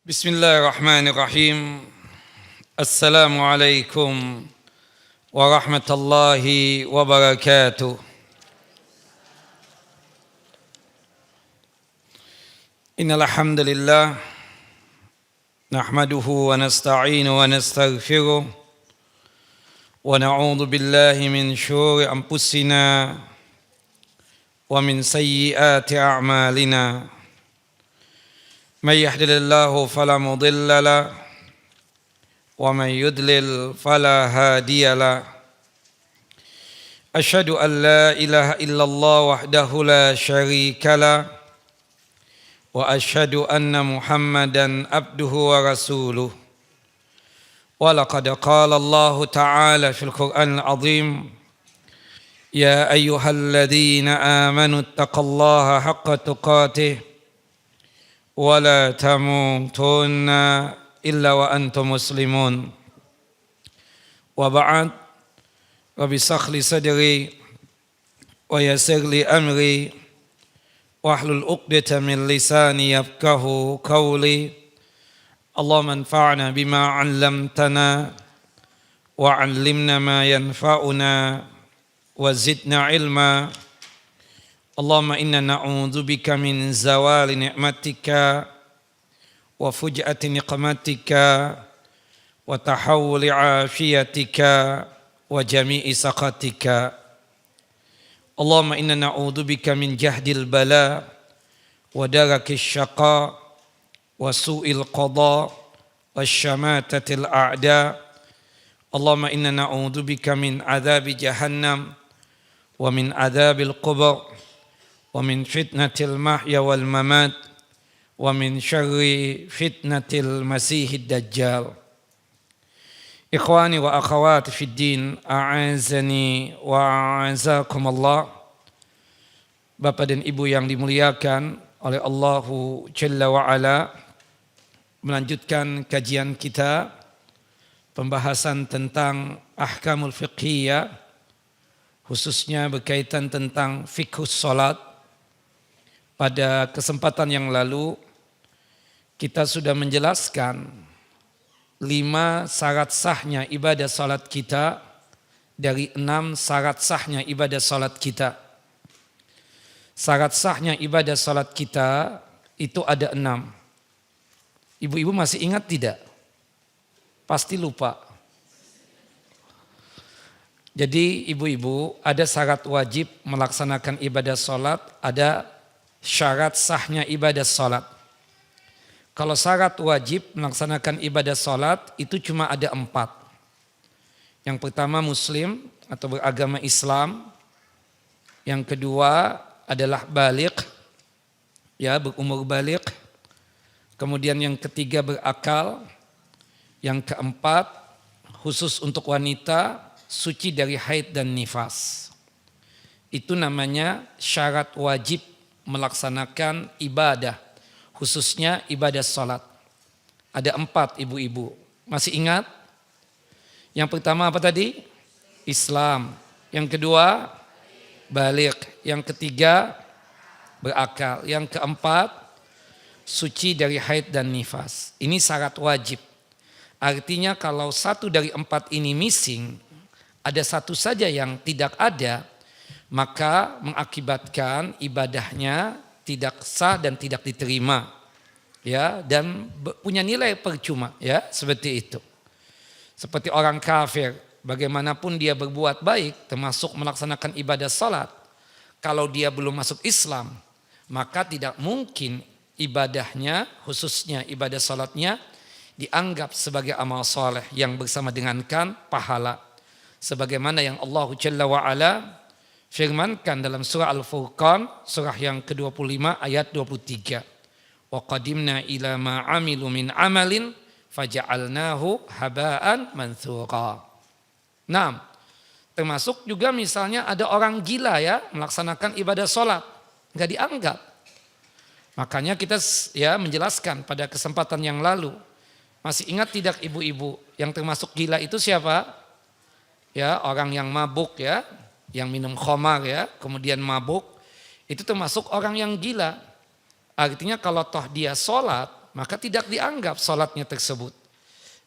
Bismillahirrahmanirrahim. Assalamualaikum warahmatullahi wabarakatuh. Innal hamdalillah nahmaduhu wa nasta'inu wa nastaghfiruh wa na'udzu billahi min syururi anfusina wa min sayyiati a'malina. من يهد الله فلا مضل له ومن يضلل فلا هادي له أشهد أن لا إله إلا الله وحده لا شريك له وأشهد أن محمدا عبده ورسوله ولقد قال الله تعالى في القرآن العظيم يا أيها الذين آمنوا اتقوا الله حق تقاته ولا تموتن إلا وأنتم مسلمون وبعد رب اشرح لي صدري ويسر لي أمري واحلل عقدة من لساني يفقه قولي اللهم انفعنا بما علمتنا وعلمنا ما ينفعنا وزدنا علما اللهم إنا نعوذ بك من زوال نعمتك وفجأة نقمتك وتحول عافيتك وجميع سخطك اللهم إنا نعوذ بك من جهد البلاء ودرك الشقاء وسوء القضاء والشماتة الأعداء اللهم إنا نعوذ بك من عذاب جهنم ومن عذاب القبر ومن فتنة المحيا والممات ومن شر فتنة المسيح الدجال إخواني وأخواتي في الدين أعزني وأعزكم الله. Bapak dan Ibu yang dimuliakan oleh Allahu Jalla wa'ala, melanjutkan kajian kita pembahasan tentang ahkamul fiqhiyah, khususnya berkaitan tentang fiqhus salat. Pada kesempatan yang lalu kita sudah menjelaskan 5 syarat sahnya ibadah salat kita dari 6 syarat sahnya ibadah salat kita. Syarat sahnya ibadah salat kita itu ada 6. Ibu-ibu masih ingat tidak? Pasti lupa. Jadi ibu-ibu, ada syarat wajib melaksanakan ibadah salat, ada syarat sahnya ibadah salat. Kalau syarat wajib melaksanakan ibadah salat itu cuma ada 4. Yang pertama muslim atau beragama Islam. Yang kedua adalah baligh, ya, berumur baligh. Kemudian yang ketiga berakal. Yang keempat khusus untuk wanita suci dari haid dan nifas. Itu namanya syarat wajib melaksanakan ibadah, khususnya ibadah salat. Ada 4 ibu-ibu. Masih ingat? Yang pertama apa tadi? Islam. Yang kedua baligh. Yang ketiga berakal. Yang keempat suci dari haid dan nifas. Ini syarat wajib. Artinya kalau 1 dari 4 ini missing, ada 1 saja yang tidak ada, maka mengakibatkan ibadahnya tidak sah dan tidak diterima, ya, dan punya nilai percuma, ya, seperti itu. Seperti orang kafir, bagaimanapun dia berbuat baik termasuk melaksanakan ibadah salat, kalau dia belum masuk Islam, maka tidak mungkin ibadahnya, khususnya ibadah salatnya, dianggap sebagai amal soleh yang bersama dengankan pahala. Sebagaimana yang Allah Jalla wa'ala firmankan dalam surah Al-Furqan, surah yang ke-25 ayat 23. Wa qadimna ila ma amilu min amalin faja'alnahu haba'an manthura. Nah, termasuk juga misalnya ada orang gila, ya, melaksanakan ibadah sholat, enggak dianggap. Makanya kita, ya, menjelaskan pada kesempatan yang lalu. Masih ingat tidak ibu-ibu, yang termasuk gila itu siapa? Ya, orang yang mabuk, ya, yang minum khamar, ya, kemudian mabuk, itu termasuk orang yang gila. Artinya kalau toh dia sholat, maka tidak dianggap sholatnya tersebut.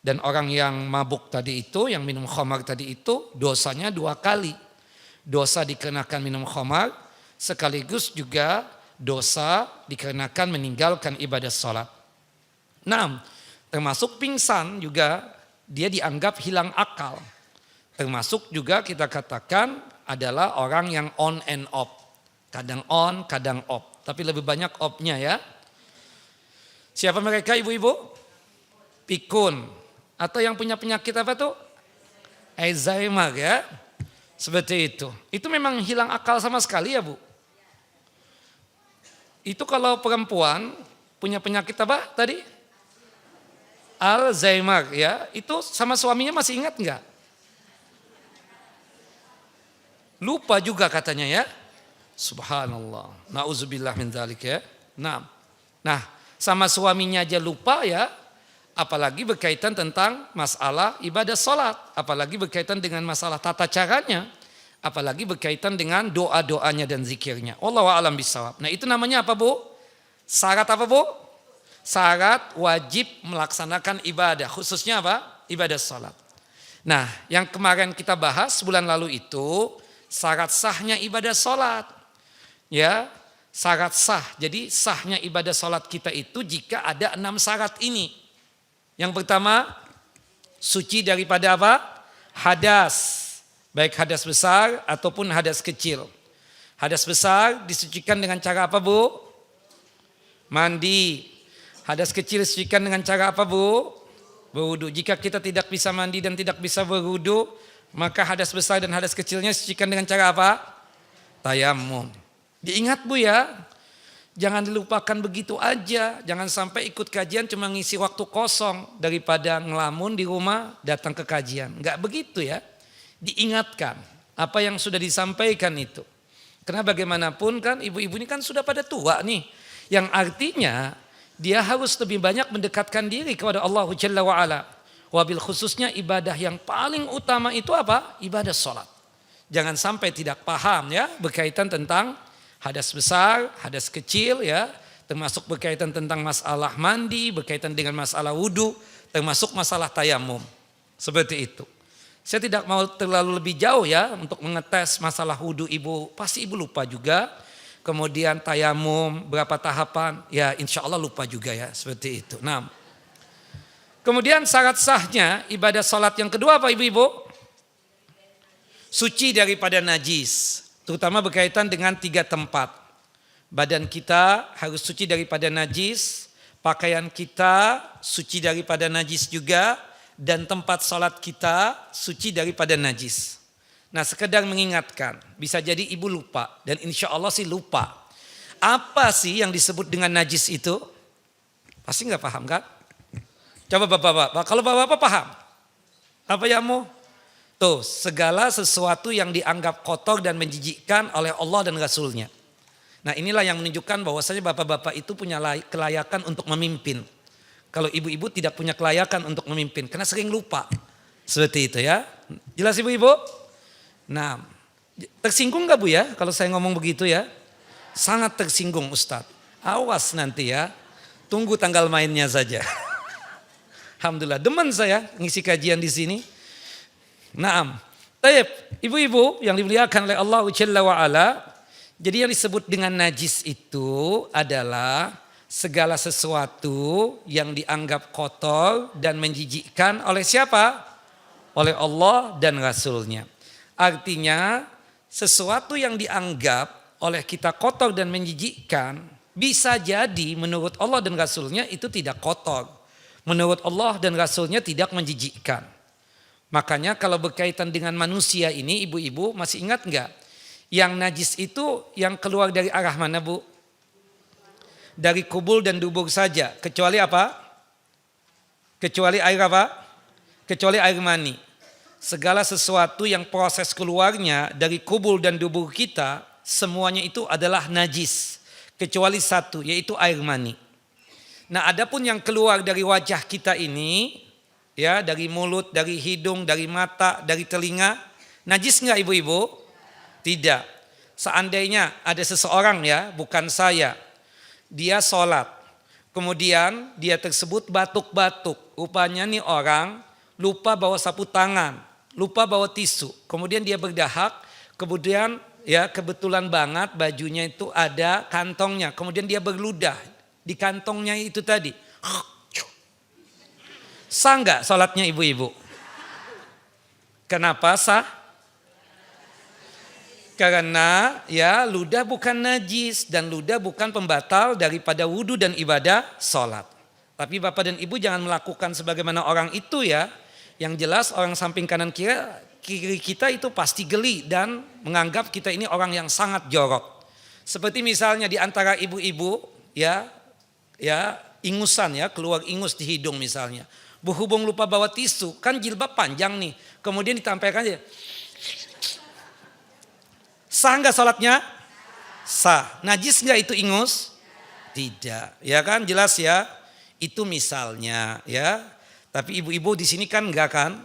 Dan orang yang mabuk tadi itu, yang minum khamar tadi itu, dosanya 2 kali. Dosa dikenakan minum khamar, sekaligus juga dosa dikarenakan meninggalkan ibadah sholat. Nah, termasuk pingsan juga dia dianggap hilang akal. Termasuk juga kita katakan adalah orang yang on and off. Kadang on, kadang off. Tapi lebih banyak off-nya ya. Siapa mereka ibu-ibu? Pikun. Atau yang punya penyakit apa tuh? Alzheimer ya. Seperti itu. Itu memang hilang akal sama sekali ya Bu. Itu kalau perempuan punya penyakit apa tadi? Alzheimer ya. Itu sama suaminya masih ingat enggak? Lupa juga katanya ya. Subhanallah. Nauzubillah min dzalik ya. Nah, sama suaminya aja lupa ya. Apalagi berkaitan tentang masalah ibadah sholat. Apalagi berkaitan dengan masalah tata caranya. Apalagi berkaitan dengan doa-doanya dan zikirnya. Wallahu a'lam bishawab. Nah itu namanya apa Bu? Syarat apa Bu? Syarat wajib melaksanakan ibadah. Khususnya apa? Ibadah sholat. Nah yang kemarin kita bahas bulan lalu itu syarat sahnya ibadah sholat. Ya, syarat sah. Jadi sahnya ibadah sholat kita itu jika ada 6 syarat ini. Yang pertama, suci daripada apa? Hadas. Baik hadas besar ataupun hadas kecil. Hadas besar disucikan dengan cara apa Bu? Mandi. Hadas kecil disucikan dengan cara apa Bu? Berwudu. Jika kita tidak bisa mandi dan tidak bisa berwudu, maka hadas besar dan hadas kecilnya disucikan dengan cara apa? Tayamum. Diingat Bu ya, jangan dilupakan begitu aja. Jangan sampai ikut kajian cuma ngisi waktu kosong daripada ngelamun di rumah datang ke kajian. Enggak begitu ya. Diingatkan apa yang sudah disampaikan itu. Karena bagaimanapun kan ibu-ibu ini kan sudah pada tua nih. Yang artinya dia harus lebih banyak mendekatkan diri kepada Allah Jalla wa'ala. Wabil khususnya ibadah yang paling utama itu apa? Ibadah sholat. Jangan sampai tidak paham ya berkaitan tentang hadas besar, hadas kecil ya, termasuk berkaitan tentang masalah mandi, berkaitan dengan masalah wudu, termasuk masalah tayamum. Seperti itu. Saya tidak mau terlalu lebih jauh ya untuk mengetes masalah wudu ibu, pasti ibu lupa juga. Kemudian tayamum berapa tahapan, ya insya Allah lupa juga ya seperti itu. Nah, kemudian syarat sahnya ibadah sholat yang kedua apa ibu-ibu? Suci daripada najis. Terutama berkaitan dengan 3 tempat. Badan kita harus suci daripada najis, pakaian kita suci daripada najis juga, dan tempat sholat kita suci daripada najis. Nah sekedar mengingatkan, bisa jadi ibu lupa, dan insya Allah sih lupa. Apa sih yang disebut dengan najis itu? Pasti gak paham kan? Coba bapak-bapak, kalau bapak-bapak paham? Apa ya mau? Tuh, segala sesuatu yang dianggap kotor dan menjijikkan oleh Allah dan Rasulnya. Nah inilah yang menunjukkan bahwasanya bapak-bapak itu punya kelayakan untuk memimpin. Kalau ibu-ibu tidak punya kelayakan untuk memimpin, karena sering lupa. Seperti itu ya. Jelas ibu-ibu? Nah, tersinggung gak Bu ya kalau saya ngomong begitu ya? Sangat tersinggung Ustadz. Awas nanti ya, tunggu tanggal mainnya saja. Alhamdulillah, demen saya ngisi kajian di sini. Naam. Baik, ibu-ibu yang dimuliakan oleh Allah Jalla wa'ala. Jadi yang disebut dengan najis itu adalah segala sesuatu yang dianggap kotor dan menjijikkan oleh siapa? Oleh Allah dan Rasulnya. Artinya sesuatu yang dianggap oleh kita kotor dan menjijikkan bisa jadi menurut Allah dan Rasulnya itu tidak kotor. Menurut Allah dan Rasulnya tidak menjijikkan. Makanya kalau berkaitan dengan manusia ini ibu-ibu masih ingat enggak? Yang najis itu yang keluar dari arah mana Bu? Dari kubul dan dubur saja. Kecuali apa? Kecuali air apa? Kecuali air mani. Segala sesuatu yang proses keluarnya dari kubul dan dubur kita semuanya itu adalah najis. Kecuali satu yaitu air mani. Nah adapun yang keluar dari wajah kita ini ya dari mulut, dari hidung, dari mata, dari telinga, najis enggak ibu-ibu? Tidak. Seandainya ada seseorang ya, bukan saya, dia sholat, Kemudian dia tersebut batuk-batuk. Rupanya nih orang lupa bawa sapu tangan, lupa bawa tisu. Kemudian dia berdahak, kemudian ya kebetulan banget bajunya itu ada kantongnya. Kemudian dia berludah di kantongnya itu tadi. Sah nggak sholatnya ibu-ibu? Kenapa sah? Karena ya ludah bukan najis dan ludah bukan pembatal daripada wudhu dan ibadah sholat. Tapi Bapak dan Ibu jangan melakukan sebagaimana orang itu ya. Yang jelas orang samping kanan kiri kita itu pasti geli dan menganggap kita ini orang yang sangat jorok. Seperti misalnya di antara ibu-ibu ya ingusan ya, keluar ingus di hidung misalnya. Berhubung lupa bawa tisu, kan jilbab panjang nih. Kemudian ditampilkan aja. Sah nggak sholatnya? Sah. Najis nggak itu ingus? Tidak. Ya kan jelas ya. Itu misalnya ya. Tapi ibu-ibu di sini kan enggak kan?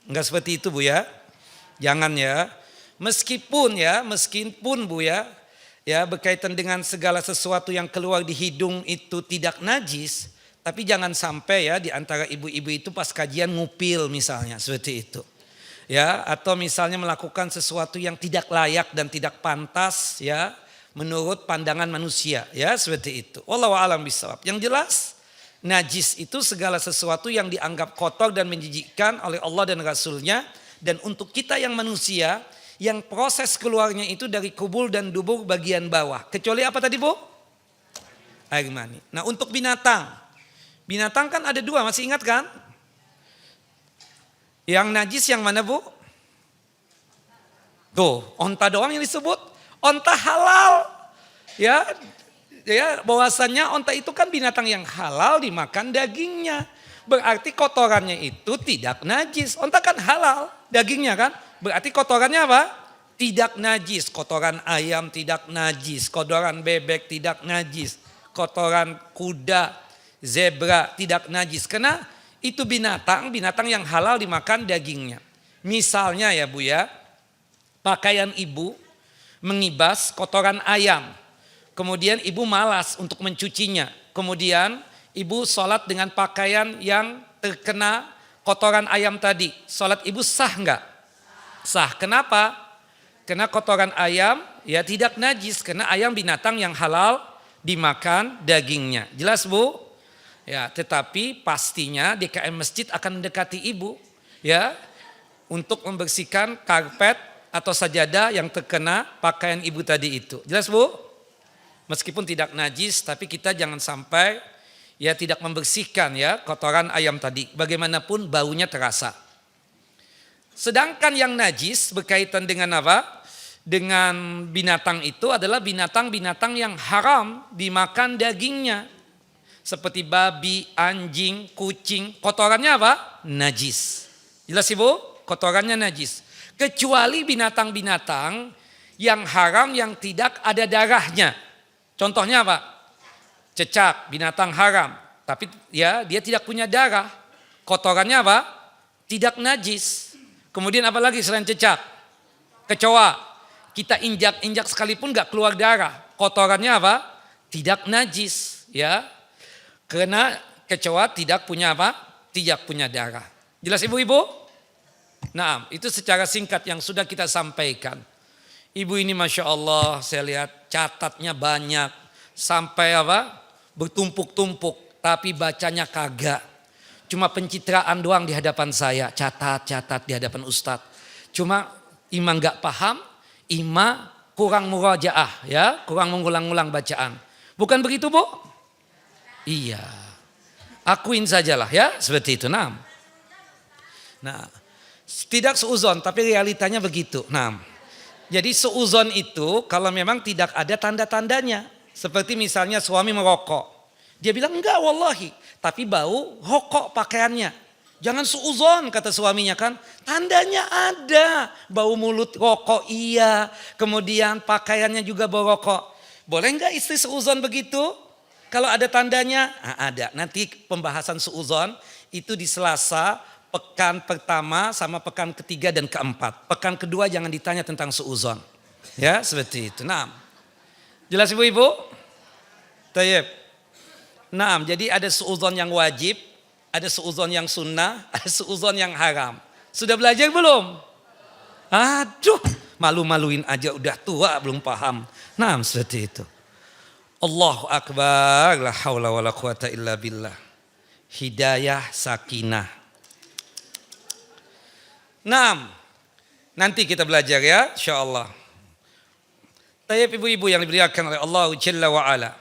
Enggak seperti itu Bu ya. Jangan ya. Meskipun Bu ya. Ya berkaitan dengan segala sesuatu yang keluar di hidung itu tidak najis. Tapi jangan sampai ya di antara ibu-ibu itu pas kajian ngupil misalnya seperti itu. Ya, atau misalnya melakukan sesuatu yang tidak layak dan tidak pantas ya menurut pandangan manusia ya seperti itu. Wallahu a'lam bishawab. Yang jelas najis itu segala sesuatu yang dianggap kotor dan menjijikkan oleh Allah dan Rasulnya, dan untuk kita yang manusia yang proses keluarnya itu dari kubul dan dubur bagian bawah. Kecuali apa tadi Bu? Air mani. Nah untuk binatang kan ada dua, masih ingat kan? Yang najis yang mana Bu? Tuh, onta doang yang disebut. Onta halal. Ya, bahwasannya onta itu kan binatang yang halal dimakan dagingnya. Berarti kotorannya itu tidak najis. Onta kan halal dagingnya kan. Berarti kotorannya apa? Tidak najis. Kotoran ayam tidak najis. Kotoran bebek tidak najis. Kotoran kuda, zebra tidak najis. Karena itu binatang yang halal dimakan dagingnya. Misalnya ya Bu ya, pakaian ibu mengibas kotoran ayam. Kemudian ibu malas untuk mencucinya. Kemudian ibu sholat dengan pakaian yang terkena kotoran ayam tadi. Sholat ibu sah enggak? Sah. Kenapa? Karena kotoran ayam ya tidak najis. Karena ayam binatang yang halal dimakan dagingnya. Jelas Bu? Ya, tetapi pastinya DKM masjid akan mendekati ibu ya untuk membersihkan karpet atau sajadah yang terkena pakaian ibu tadi itu. Jelas Bu? Meskipun tidak najis tapi kita jangan sampai ya tidak membersihkan ya kotoran ayam tadi. Bagaimanapun baunya terasa. Sedangkan yang najis berkaitan dengan apa? Dengan binatang itu adalah binatang-binatang yang haram dimakan dagingnya. Seperti babi, anjing, kucing, kotorannya apa? Najis. Jelas Ibu? Kotorannya najis. Kecuali binatang-binatang yang haram yang tidak ada darahnya. Contohnya apa? Cecak, binatang haram. Tapi ya dia tidak punya darah. Kotorannya apa? Tidak najis. Kemudian apa lagi selain cecak? Kecoa. Kita injak-injak sekalipun gak keluar darah. Kotorannya apa? Tidak najis. Ya. Karena kecoa tidak punya apa? Tidak punya darah. Jelas ibu-ibu? Nah itu secara singkat yang sudah kita sampaikan. Ibu ini Masya Allah saya lihat catatnya banyak. Sampai apa? Bertumpuk-tumpuk. Tapi bacanya kagak. Cuma pencitraan doang di hadapan saya. Catat di hadapan Ustadz. Cuma Ima gak paham. Ima kurang murajaah ya. Kurang mengulang-ulang bacaan. Bukan begitu Bu? Iya, akuin sajalah ya seperti itu. Nah, tidak seuzon tapi realitanya begitu. Nah, jadi seuzon itu kalau memang tidak ada tanda-tandanya. Seperti misalnya suami merokok. Dia bilang enggak wallahi, tapi bau rokok pakaiannya. Jangan seuzon kata suaminya kan. Tandanya ada, bau mulut rokok iya. Kemudian pakaiannya juga bau rokok. Boleh enggak istri seuzon begitu? Kalau ada tandanya, ada. Nanti pembahasan suuzon itu di Selasa, pekan pertama sama pekan ketiga dan keempat. Pekan kedua jangan ditanya tentang suuzon. Ya seperti itu. Nah, jelas ibu-ibu? Tayyib. Nah, jadi ada suudzon yang wajib, ada suudzon yang sunnah, ada suudzon yang haram. Sudah belajar belum? Aduh, malu-maluin aja udah tua belum paham. Nah, seperti itu. Allahu Akbar, la haula wala quwata illa billah. Hidayah sakinah. Nah, nanti kita belajar ya, insyaallah. Tayyib ibu-ibu yang dimuliakan oleh Allah Jalla wa Ala.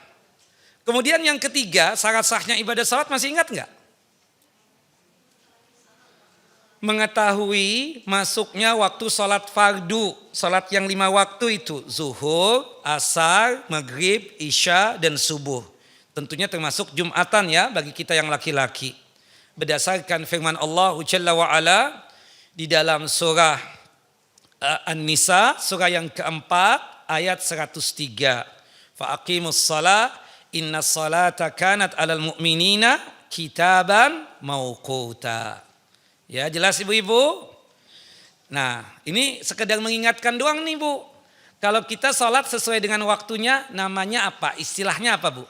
Kemudian yang ketiga, syarat sahnya ibadah salat masih ingat enggak? Mengetahui masuknya waktu salat fardu, salat yang 5 waktu itu, zuhur, asar, maghrib, isya, dan subuh. Tentunya termasuk Jumatan ya bagi kita yang laki-laki. Berdasarkan firman Allah Jalla wa Ala di dalam surah An-Nisa, surah yang keempat ayat 103. Fa'aqimus shalah inna salata kanat alal mu'minina kitaban mauquta. Ya jelas ibu-ibu. Nah ini sekedar mengingatkan doang nih Bu. Kalau kita sholat sesuai dengan waktunya namanya apa? Istilahnya apa Bu?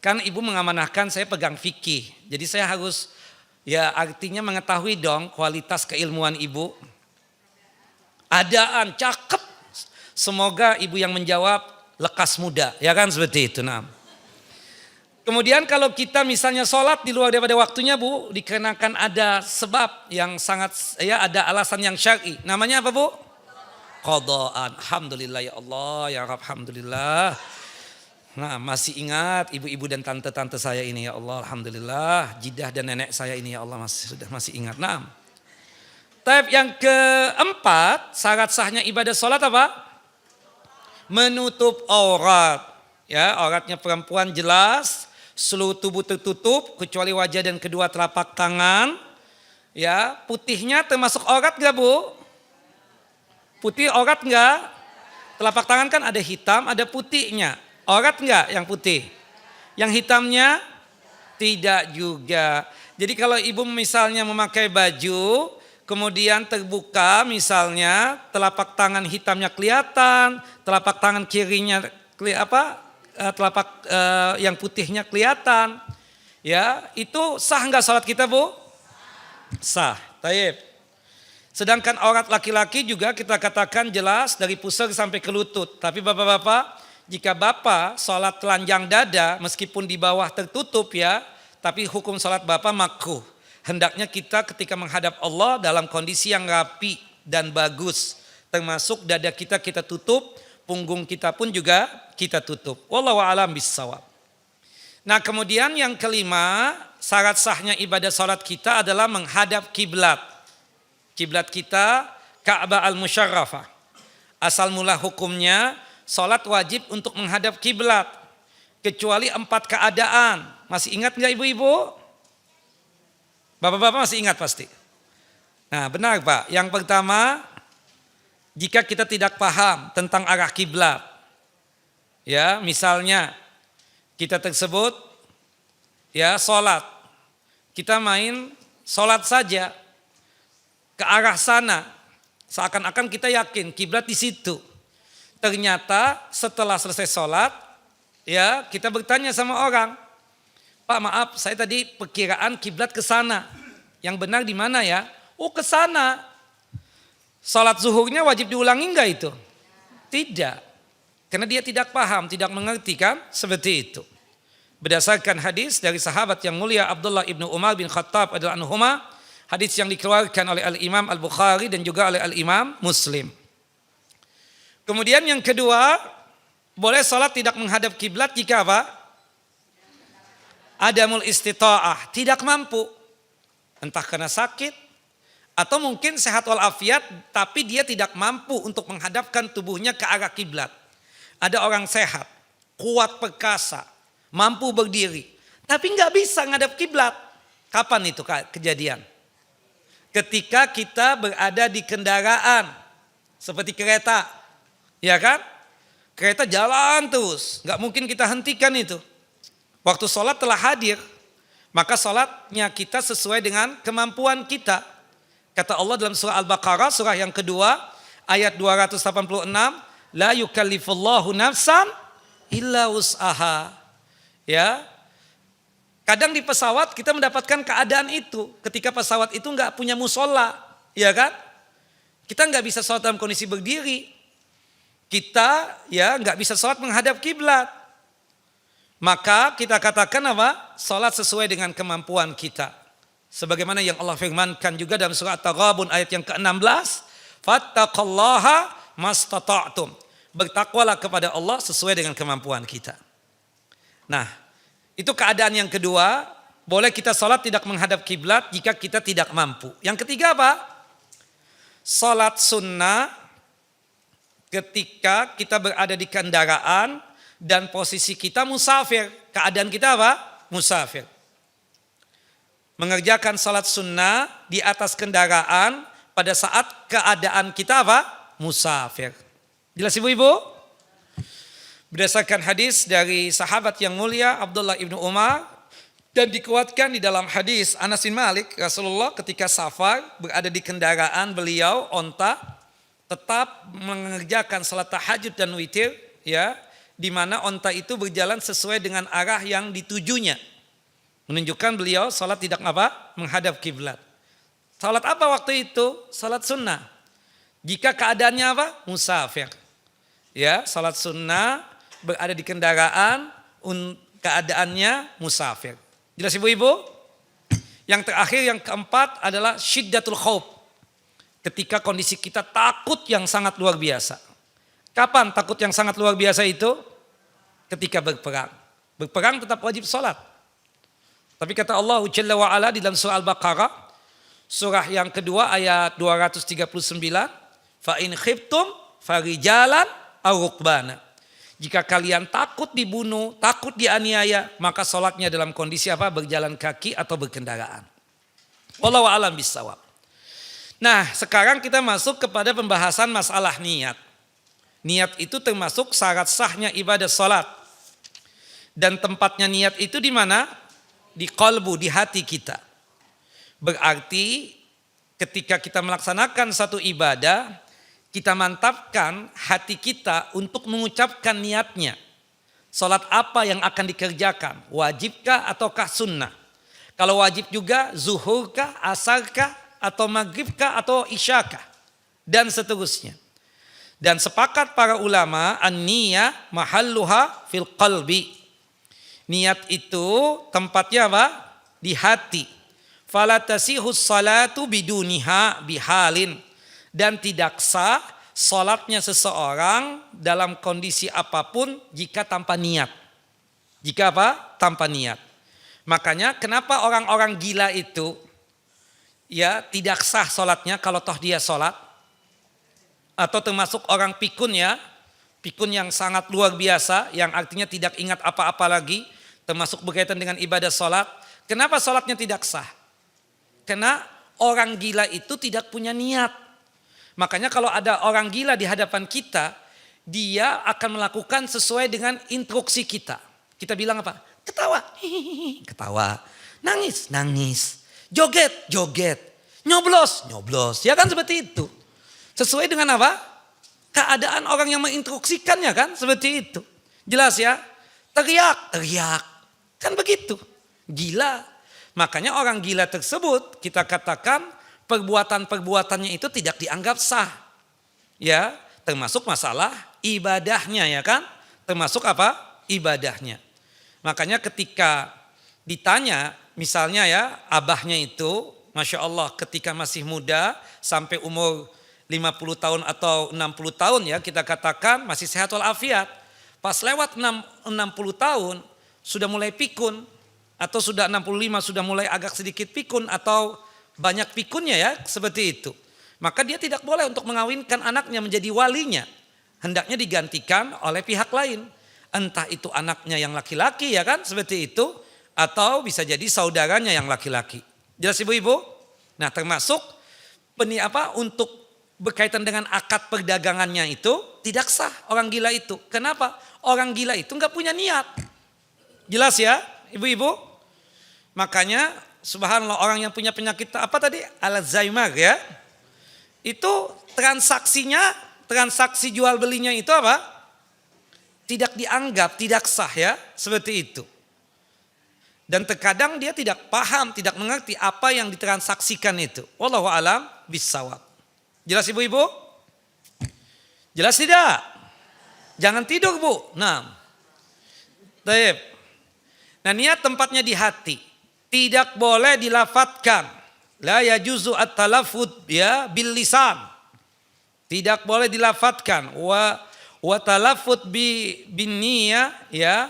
Kan ibu mengamanahkan saya pegang fikih. Jadi saya harus ya artinya mengetahui dong kualitas keilmuan ibu. Adaan, cakep. Semoga ibu yang menjawab lekas muda, ya kan seperti itu. Nah. Kemudian kalau kita misalnya sholat di luar daripada waktunya Bu, dikenakan ada sebab yang sangat, ya ada alasan yang syar'i. Namanya apa Bu? Qadaan. Alhamdulillah ya Allah, ya Rabb, alhamdulillah. Nah masih ingat ibu-ibu dan tante-tante saya ini ya Allah, alhamdulillah. Jidah dan nenek saya ini ya Allah masih ingat. Nah. Tahap yang keempat, syarat sahnya ibadah sholat apa? Menutup aurat. Ya, auratnya perempuan jelas, seluruh tubuh tertutup kecuali wajah dan kedua telapak tangan. Ya, putihnya termasuk aurat enggak Bu? Putih aurat enggak? Telapak tangan kan ada hitam, ada putihnya. Aurat enggak yang putih? Yang hitamnya tidak juga. Jadi kalau ibu misalnya memakai baju kemudian terbuka misalnya telapak tangan hitamnya kelihatan, telapak tangan kirinya telapak yang putihnya kelihatan. Ya, itu sah enggak salat kita, Bu? Sah. Taib. Sedangkan aurat laki-laki juga kita katakan jelas dari pusar sampai ke lutut. Tapi Bapak-bapak, jika Bapak salat telanjang dada meskipun di bawah tertutup ya, tapi hukum salat Bapak makruh. Hendaknya kita ketika menghadap Allah dalam kondisi yang rapi dan bagus. Termasuk dada kita tutup, punggung kita pun juga kita tutup. Wallahu a'lam bissawab. Nah kemudian yang kelima, syarat sahnya ibadah salat kita adalah menghadap kiblat. Kiblat kita Ka'bah al-Musyarrafah. Asal mula hukumnya salat wajib untuk menghadap kiblat. Kecuali 4 keadaan. Masih ingat enggak ibu-ibu? Bapak-bapak masih ingat pasti. Nah benar Pak, yang pertama jika kita tidak paham tentang arah kiblat. Ya misalnya kita tersebut ya sholat. Kita main sholat saja ke arah sana. Seakan-akan kita yakin kiblat di situ. Ternyata setelah selesai sholat ya kita bertanya sama orang. Pak maaf saya tadi perkiraan kiblat ke sana. Yang benar di mana ya? Oh ke sana. Salat zuhurnya wajib diulangi enggak itu? Tidak. Karena dia tidak paham, tidak mengerti kan? Seperti itu. Berdasarkan hadis dari sahabat yang mulia Abdullah ibnu Umar bin Khattab radhiyallahu anhuma, hadis yang dikeluarkan oleh Al-Imam Al-Bukhari dan juga oleh Al-Imam Muslim. Kemudian yang kedua, boleh salat tidak menghadap kiblat jika apa? Adamul istita'ah, tidak mampu. Entah karena sakit atau mungkin sehat walafiat tapi dia tidak mampu untuk menghadapkan tubuhnya ke arah kiblat. Ada orang sehat, kuat perkasa, mampu berdiri, tapi nggak bisa ngadap kiblat. Kapan itu kejadian? Ketika kita berada di kendaraan seperti kereta, ya kan? Kereta jalan terus, nggak mungkin kita hentikan itu. Waktu sholat telah hadir, maka sholatnya kita sesuai dengan kemampuan kita. Kata Allah dalam surah Al-Baqarah, surah yang kedua, ayat 286, La yukallifullahu nafsan illa wus'aha. Ya, Kadang di pesawat kita mendapatkan keadaan itu. Ketika pesawat itu nggak punya musola, ya kan? Kita nggak bisa sholat dalam kondisi berdiri. Kita ya nggak bisa sholat menghadap kiblat. Maka kita katakan apa? Sholat sesuai dengan kemampuan kita. Sebagaimana yang Allah firmankan juga dalam surah At-Taghabun ayat yang ke-16. Fattaqullaha mastata'tum. Bertakwalah kepada Allah sesuai dengan kemampuan kita. Nah, itu keadaan yang kedua, boleh kita sholat tidak menghadap kiblat jika kita tidak mampu. Yang ketiga apa? Sholat sunnah ketika kita berada di kendaraan dan posisi kita musafir. Keadaan kita apa? Musafir. Mengerjakan sholat sunnah di atas kendaraan pada saat keadaan kita apa? Musafir. Jelas ibu-ibu? Berdasarkan hadis dari sahabat yang mulia Abdullah ibnu Umar dan dikuatkan di dalam hadis Anas bin Malik, Rasulullah ketika safar berada di kendaraan beliau onta tetap mengerjakan salat tahajud dan witir, ya, di mana onta itu berjalan sesuai dengan arah yang ditujunya, menunjukkan beliau salat tidak apa menghadap kiblat. Salat apa waktu itu? Salat sunnah. Jika keadaannya apa? Musafir. Ya, salat sunnah berada di kendaraan, keadaannya musafir. Jelas ibu-ibu? Yang terakhir, yang keempat adalah syiddatul khauf. Ketika kondisi kita takut yang sangat luar biasa. Kapan takut yang sangat luar biasa itu? Ketika berperang. Berperang tetap wajib sholat. Tapi kata Allah Jalla wa'ala di dalam surah Al-Baqarah, surah yang kedua ayat 239, fa in khiftum farijalan aw rukbana. Jika kalian takut dibunuh, takut dianiaya, maka sholatnya dalam kondisi apa? Berjalan kaki atau berkendaraan. Wallahu a'lam bishawab. Nah, sekarang kita masuk kepada pembahasan masalah niat. Niat itu termasuk syarat sahnya ibadah sholat. Dan tempatnya niat itu di mana? Di qalbu, di hati kita. Berarti ketika kita melaksanakan satu ibadah, kita mantapkan hati kita untuk mengucapkan niatnya. Salat apa yang akan dikerjakan? Wajibkah ataukah sunnah? Kalau wajib juga zuhurkah, asarkah, atau maghribkah, atau isyakah? Dan seterusnya. Dan sepakat para ulama, an-niyah mahalluha fil qalbi. Niat itu tempatnya apa? Di hati. Fala tasihus salatu biduniha bihalin. Dan tidak sah salatnya seseorang dalam kondisi apapun jika tanpa niat. Jika apa? Tanpa niat. Makanya kenapa orang-orang gila itu ya tidak sah salatnya kalau toh dia salat? Atau termasuk orang pikun ya, pikun yang sangat luar biasa, yang artinya tidak ingat apa-apa lagi, termasuk berkaitan dengan ibadah salat. Kenapa salatnya tidak sah? Karena orang gila itu tidak punya niat. Makanya kalau ada orang gila di hadapan kita, dia akan melakukan sesuai dengan instruksi kita. Kita bilang apa? Ketawa, ketawa, nangis, nangis, joget, joget, nyoblos, nyoblos. Ya kan seperti itu. Sesuai dengan apa? Keadaan orang yang menginstruksikannya kan seperti itu. Jelas ya? Teriak, teriak. Kan begitu. Gila. Makanya orang gila tersebut kita katakan perbuatan-perbuatannya itu tidak dianggap sah. Ya, termasuk masalah ibadahnya ya kan? Termasuk apa? Ibadahnya. Makanya ketika ditanya misalnya ya abahnya itu Masya Allah ketika masih muda sampai umur 50 tahun atau 60 tahun ya kita katakan masih sehat walafiat. Pas lewat 60 tahun sudah mulai pikun atau sudah 65 sudah mulai agak sedikit pikun atau banyak pikunnya ya seperti itu. Maka dia tidak boleh untuk mengawinkan anaknya menjadi walinya. Hendaknya digantikan oleh pihak lain. Entah itu anaknya yang laki-laki ya kan seperti itu. Atau bisa jadi saudaranya yang laki-laki. Jelas ibu-ibu? Nah termasuk untuk berkaitan dengan akad perdagangannya itu tidak sah orang gila itu. Kenapa? Orang gila itu nggak punya niat. Jelas ya ibu-ibu? Makanya subhanallah orang yang punya penyakit apa tadi? Alzheimer ya. Itu transaksi jual belinya itu apa? Tidak dianggap, tidak sah ya. Seperti itu. Dan terkadang dia tidak paham, tidak mengerti apa yang ditransaksikan itu. Wallahu a'lam bishawab. Jelas ibu-ibu? Jelas tidak? Jangan tidur bu. Nah, baik. Nah, niat tempatnya di hati. Tidak boleh dilafatkan. La yajuzu at-talaffuz ya bil lisan. Tidak boleh dilafatkan. Wa talaffuz bin niyah ya.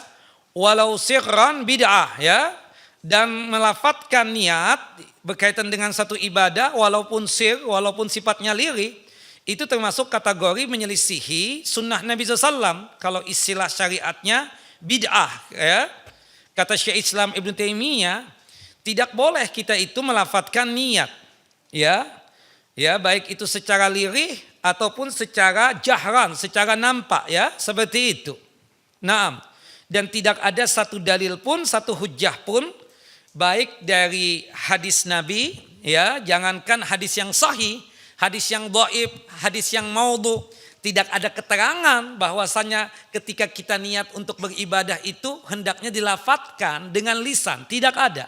Walau sirran bid'ah ya. Dan melafatkan niat berkaitan dengan satu ibadah walaupun sir, walaupun sifatnya lirik. Itu termasuk kategori menyelisihi sunnah Nabi SAW. Kalau istilah syariatnya bid'ah ya. Kata Syekh Islam Ibn Taimiyah, tidak boleh kita itu melafatkan niat. Ya, baik itu secara lirih ataupun secara jahran, secara nampak ya, seperti itu. Naam. Dan tidak ada satu dalil pun, satu hujjah pun, baik dari hadis Nabi, ya, jangankan hadis yang sahih, hadis yang dhaif, hadis yang maudhu, tidak ada keterangan bahwasanya ketika kita niat untuk beribadah itu hendaknya dilafatkan dengan lisan, tidak ada.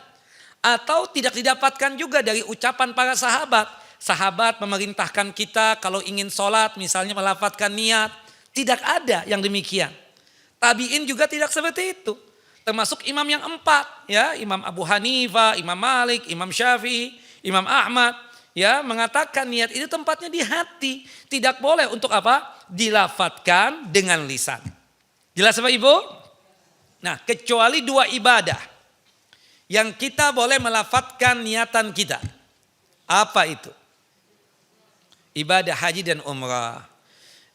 Atau tidak didapatkan juga dari ucapan para sahabat. Sahabat memerintahkan kita kalau ingin sholat misalnya melafatkan niat, tidak ada yang demikian. Tabi'in juga tidak seperti itu. Termasuk imam yang 4 ya, Imam Abu Hanifah, Imam Malik, Imam Syafi'i, Imam Ahmad ya mengatakan niat itu tempatnya di hati. Tidak boleh untuk apa? Dilafatkan dengan lisan. Jelas Bapak Ibu? Nah, kecuali 2 ibadah yang kita boleh melafatkan niatan kita. Apa itu? Ibadah haji dan umrah.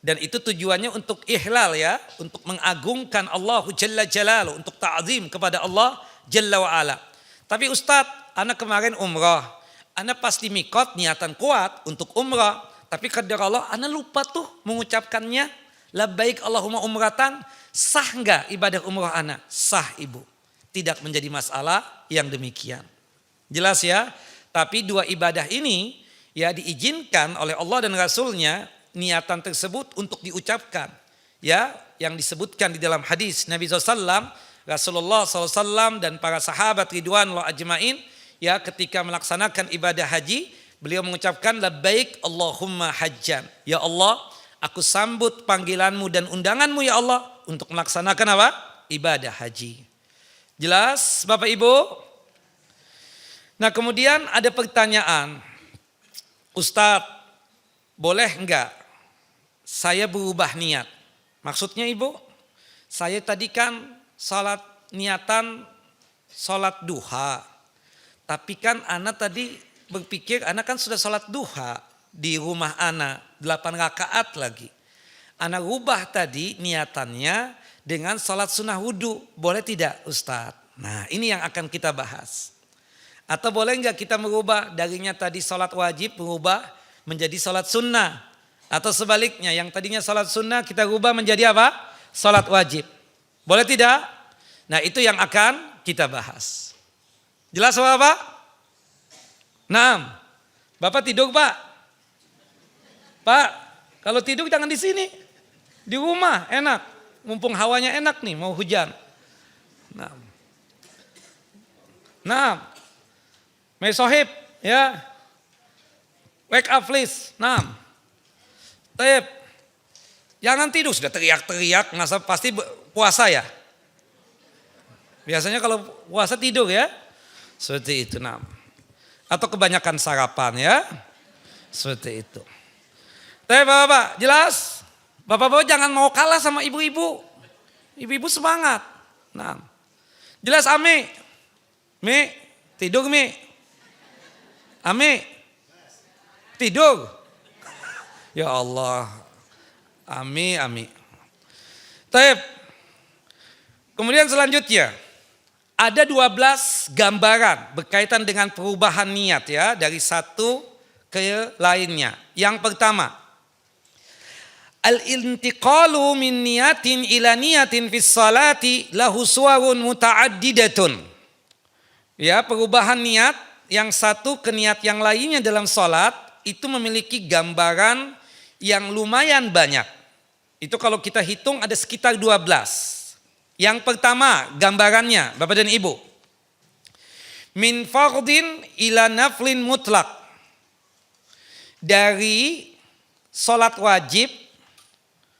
Dan itu tujuannya untuk ihlal ya, untuk mengagungkan Allah Jalla Jalaluhu, untuk ta'zim kepada Allah Jalla wa'ala. Tapi Ustadz, anak kemarin umrah, anak pas di mikot niatan kuat untuk umrah, tapi qadar Allah, anak lupa tuh mengucapkannya, labbaik Allahumma umratan, sah enggak ibadah umrah anak? Sah ibu, tidak menjadi masalah yang demikian. Jelas ya, tapi 2 ibadah ini ya diizinkan oleh Allah dan Rasulnya, niatan tersebut untuk diucapkan ya, yang disebutkan di dalam hadis Nabi SAW, Rasulullah SAW dan para sahabat ridwanullah ajmain ya, ketika melaksanakan ibadah haji beliau mengucapkan labbaik Allahumma hajjan, ya Allah aku sambut panggilanmu dan undanganmu ya Allah untuk melaksanakan apa? Ibadah haji. Jelas Bapak Ibu? Nah, kemudian ada pertanyaan, Ustadz, boleh enggak saya berubah niat? Maksudnya ibu, saya tadi kan salat niatan salat duha. Tapi kan anak tadi berpikir anak kan sudah salat duha di rumah anak 8 rakaat lagi. Anak rubah tadi niatannya dengan salat sunnah wudu. Boleh tidak Ustadz? Nah, ini yang akan kita bahas. Atau boleh enggak kita merubah darinya tadi salat wajib berubah menjadi salat sunnah? Atau sebaliknya yang tadinya salat sunnah kita rubah menjadi apa? Salat wajib. Boleh tidak? Nah, itu yang akan kita bahas. Jelas Bapak? Nah, Bapak tidur Pak? Pak, kalau tidur jangan di sini. Di rumah enak. Mumpung hawanya enak nih, mau hujan. Nah. Mesohib ya. Wake up please. Nah. Tep, jangan tidur, sudah teriak-teriak, nggak pasti puasa ya. Biasanya kalau puasa tidur ya, seperti itu. Nah, atau kebanyakan sarapan ya, seperti itu. Tep, bapak-bapak, jelas? Bapak-bapak jangan mau kalah sama ibu-ibu. Ibu-ibu semangat. Nah, jelas Ami? Mi, tidur Mi? Ami, tidur? Ya Allah, ami. Taib. Kemudian selanjutnya, ada 12 gambaran berkaitan dengan perubahan niat ya, dari satu ke lainnya. Yang pertama, al-intiqalu min niyatin ila niyatin fis salati lahu suwarun muta'addidatun. Ya, perubahan niat yang satu ke niat yang lainnya dalam salat itu memiliki gambaran yang lumayan banyak. Itu kalau kita hitung ada sekitar 12. Yang pertama gambarannya Bapak dan Ibu. Min fardin ila naflin mutlak. Dari salat wajib,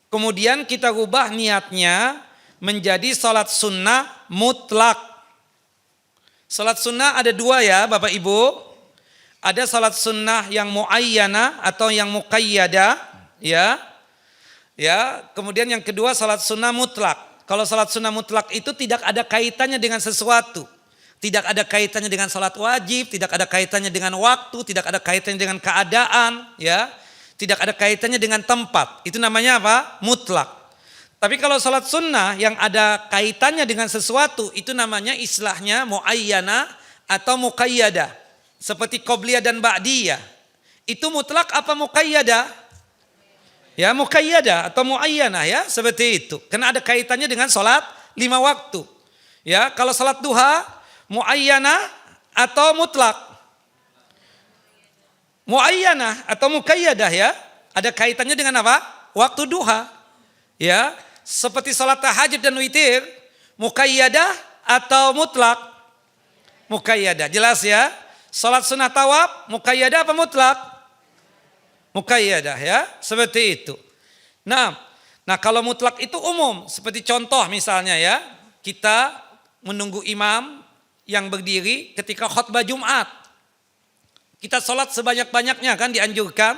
kemudian kita rubah niatnya menjadi salat sunnah mutlak. Salat sunnah ada dua ya Bapak Ibu. Ada salat sunnah yang muayyana atau yang muqayyada, ya. Ya, kemudian yang kedua salat sunnah mutlak. Kalau salat sunnah mutlak itu tidak ada kaitannya dengan sesuatu. Tidak ada kaitannya dengan salat wajib, tidak ada kaitannya dengan waktu, tidak ada kaitannya dengan keadaan, ya. Tidak ada kaitannya dengan tempat. Itu namanya apa? Mutlak. Tapi kalau salat sunnah yang ada kaitannya dengan sesuatu, itu namanya istilahnya muayyana atau muqayyada. Seperti qobliyah dan ba'diyah. Itu mutlak apa muqayyada? Ya, muqayyada atau muayyana ya, seperti itu. Karena ada kaitannya dengan salat 5 waktu. Ya, kalau salat duha muayyana atau mutlak? Muayyana atau muqayyadah ya. Ada kaitannya dengan apa? Waktu duha. Ya, seperti salat tahajud dan witir, muqayyadah atau mutlak? Muqayyadah. Jelas ya? Salat sunnah tawaf, muqayyadah apa mutlak? Muqayyadah ya, seperti itu. Nah, kalau mutlak itu umum, seperti contoh misalnya ya, kita menunggu imam yang berdiri ketika khutbah Jumat. Kita sholat sebanyak-banyaknya kan dianjurkan.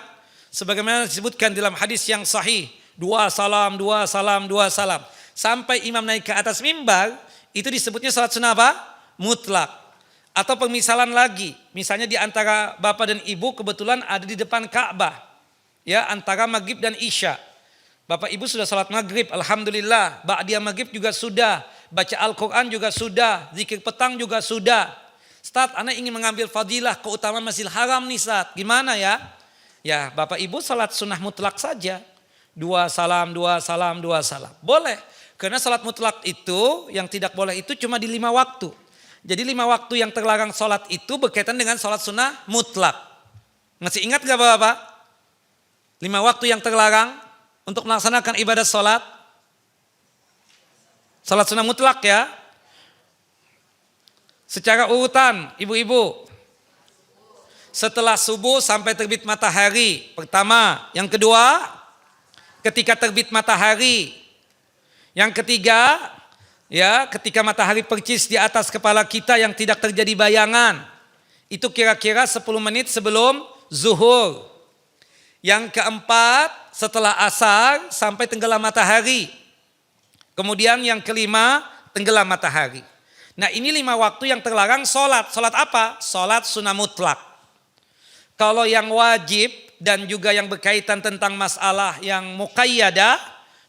Sebagaimana disebutkan dalam hadis yang sahih. 2 salam, 2 salam, 2 salam. Sampai imam naik ke atas mimbar, itu disebutnya sholat sunnah apa? Mutlak. Atau pemisalan lagi. Misalnya di antara bapak dan ibu kebetulan ada di depan Ka'bah. Ya, antara maghrib dan isya. Bapak ibu sudah sholat maghrib, alhamdulillah. Ba'diyah maghrib juga sudah. Baca Al-Quran juga sudah, zikir petang juga sudah. Ustaz, anak ingin mengambil fadilah keutamaan Masjidil Haram nih Ustaz. Gimana ya? Ya, Bapak Ibu salat sunnah mutlak saja. 2 salam, 2 salam, 2 salam. Boleh. Karena salat mutlak itu, yang tidak boleh itu cuma di 5 waktu. Jadi 5 waktu yang terlarang salat itu berkaitan dengan salat sunnah mutlak. Masih ingat gak Bapak? 5 waktu yang terlarang untuk melaksanakan ibadah salat. Salat sunnah mutlak ya. Secara urutan ibu-ibu. Setelah subuh sampai terbit matahari. Pertama. Yang kedua, ketika terbit matahari. Yang ketiga, ya, ketika matahari percis di atas kepala kita yang tidak terjadi bayangan. Itu kira-kira 10 menit sebelum zuhur. Yang keempat, setelah asar sampai tenggelam matahari. Kemudian yang kelima, tenggelam matahari. Nah, ini 5 waktu yang terlarang sholat. Sholat apa? Sholat sunnah mutlak. Kalau yang wajib dan juga yang berkaitan tentang masalah yang muqayyadah,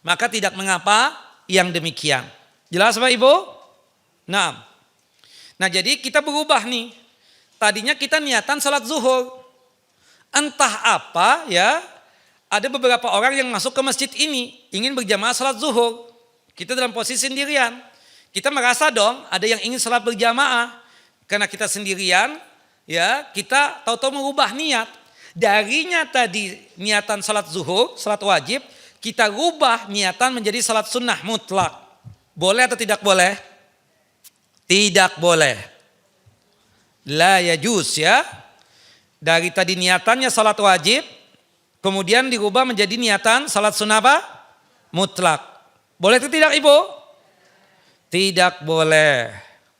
maka tidak mengapa yang demikian. Jelas Bapak Ibu? Nah, jadi kita berubah nih. Tadinya kita niatan sholat zuhur. Entah apa ya, ada beberapa orang yang masuk ke masjid ini, ingin berjamaah sholat zuhur. Kita dalam posisi sendirian. Kita merasa dong ada yang ingin sholat berjamaah. Karena kita sendirian, ya kita tahu-tahu mengubah niat. Darinya tadi niatan sholat zuhur, sholat wajib, kita rubah niatan menjadi sholat sunnah mutlak. Boleh atau tidak boleh? Tidak boleh. La yajuz ya. Dari tadi niatannya sholat wajib, kemudian dirubah menjadi niatan sholat sunnah apa? Mutlak. Boleh atau tidak Ibu? Tidak boleh.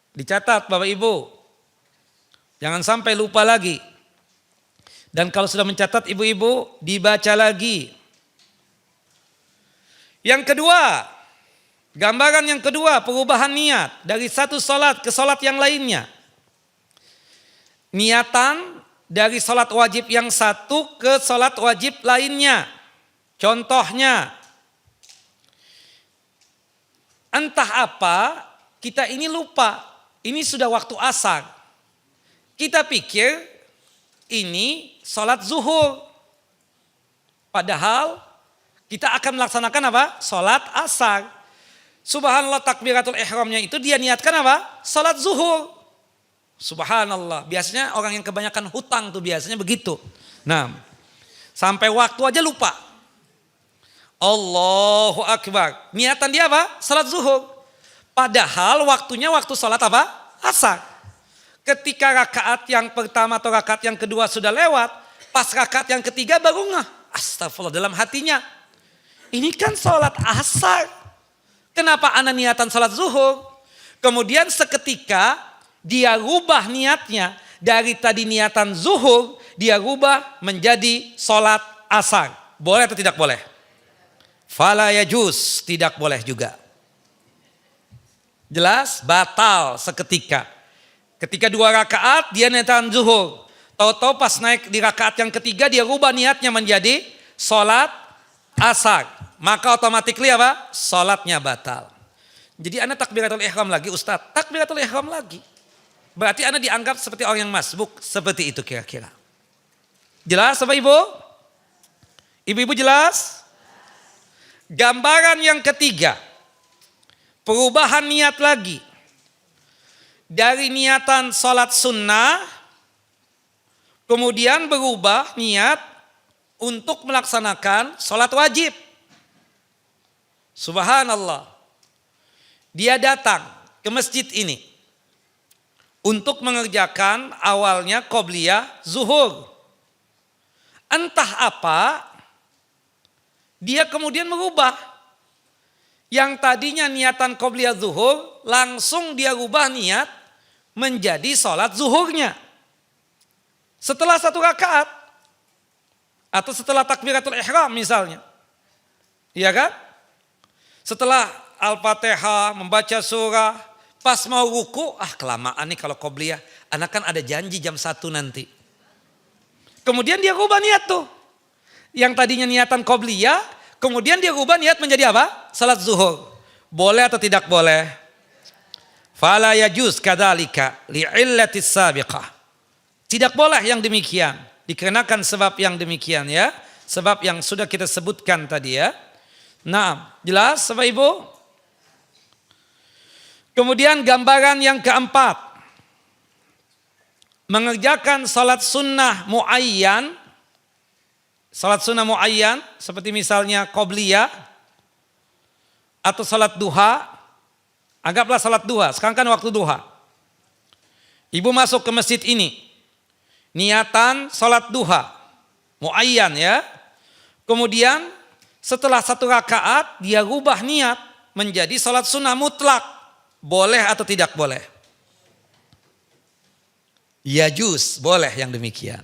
Dicatat Bapak Ibu. Jangan sampai lupa lagi. Dan kalau sudah mencatat ibu-ibu, dibaca lagi. Yang kedua, gambaran yang kedua, perubahan niat dari satu salat ke salat yang lainnya. Niatan dari salat wajib yang satu ke salat wajib lainnya. Contohnya, entah apa, kita ini lupa, ini sudah waktu asar. Kita pikir ini salat zuhur. Padahal kita akan melaksanakan apa? Salat asar. Subhanallah takbiratul ihramnya itu dia niatkan apa? Salat zuhur. Subhanallah. Biasanya orang yang kebanyakan hutang tuh biasanya begitu. Nah, sampai waktu aja lupa. Allahu Akbar. Niatan dia apa? Salat zuhur. Padahal waktunya waktu salat apa? Asar. Ketika rakaat yang pertama atau rakaat yang kedua sudah lewat, pas rakaat yang ketiga baru ngeh. Astagfirullah, dalam hatinya. Ini kan sholat asar. Kenapa ana niatan sholat zuhur? Kemudian seketika dia rubah niatnya. Dari tadi niatan zuhur, dia rubah menjadi sholat asar. Boleh atau tidak boleh? Fala yajuz, tidak boleh juga. Jelas? Batal seketika. Ketika 2 rakaat dia niatan zuhur. Tahu-tahu pas naik di rakaat yang ketiga dia rubah niatnya menjadi sholat asar. Maka otomatis apa? Sholatnya batal. Jadi anda takbiratul ihram lagi Ustadz. Takbiratul ihram lagi. Berarti anda dianggap seperti orang yang masbuk. Seperti itu kira-kira. Jelas Bapak Ibu? Ibu-ibu jelas? Gambaran yang ketiga. Perubahan niat lagi. Dari niatan sholat sunnah, kemudian berubah niat untuk melaksanakan sholat wajib. Subhanallah. Dia datang ke masjid ini untuk mengerjakan awalnya qobliyah zuhur. Entah apa, dia kemudian merubah. Yang tadinya niatan qobliyah zuhur, langsung dia rubah niat menjadi sholat zuhurnya. Setelah 1 rakaat. Atau setelah takbiratul ihram misalnya. Iya kan? Setelah Al-Fatihah, membaca surah. Pas mau ruku, kelamaan nih kalau qobliyah. Anak kan ada janji jam 1 nanti. Kemudian dia rubah niat tuh. Yang tadinya niatan qobliyah, kemudian dia rubah niat menjadi apa? Salat zuhur. Boleh atau tidak boleh? Fala yajuz kadzalika li'illatis sabiqah. Tidak boleh yang demikian. Dikarenakan sebab yang demikian ya. Sebab yang sudah kita sebutkan tadi ya. Nah, jelas Bapak Ibu? Kemudian gambaran yang keempat. Mengerjakan salat sunnah muayyan. Salat sunnah muayyan seperti misalnya qobliyah atau salat duha. Anggaplah salat duha, sekarang kan waktu duha. Ibu masuk ke masjid ini. Niatan salat duha. Muayyan ya. Kemudian setelah 1 rakaat dia rubah niat menjadi salat sunnah mutlak. Boleh atau tidak boleh? Yajuz, boleh yang demikian.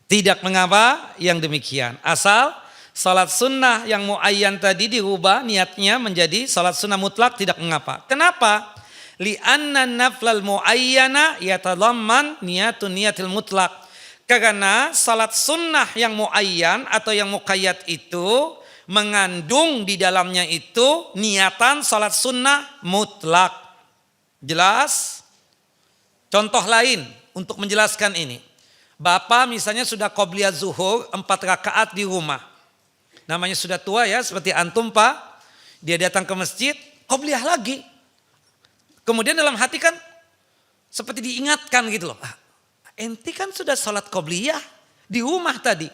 Tidak mengapa yang demikian. Asal salat sunnah yang muayyan tadi dirubah niatnya menjadi salat sunnah mutlak tidak mengapa. Kenapa? Li'anna naflal muayyana yatadamman niyatil mutlak. Karena salat sunnah yang muayyan atau yang muqayyad itu mengandung di dalamnya itu niatan salat sunnah mutlak. Jelas? Contoh lain untuk menjelaskan ini. Bapak misalnya sudah qobliyah zuhur 4 rakaat di rumah. Namanya sudah tua ya, seperti antum Pak. Dia datang ke masjid, qobliyah lagi. Kemudian dalam hati kan seperti diingatkan gitu loh. Enti kan sudah sholat qobliyah di rumah tadi.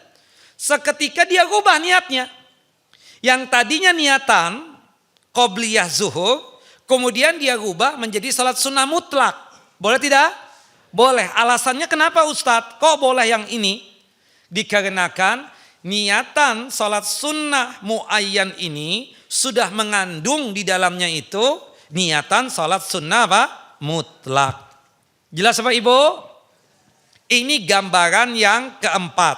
Seketika dia rubah niatnya. Yang tadinya niatan qobliyah zuhur, kemudian dia rubah menjadi sholat sunnah mutlak. Boleh tidak? Boleh. Alasannya kenapa Ustadz? Kok boleh yang ini? Dikarenakan niatan salat sunnah muayyan ini sudah mengandung di dalamnya itu niatan salat sunnah apa? Mutlak. Jelas Bapak Ibu? Ini gambaran yang keempat.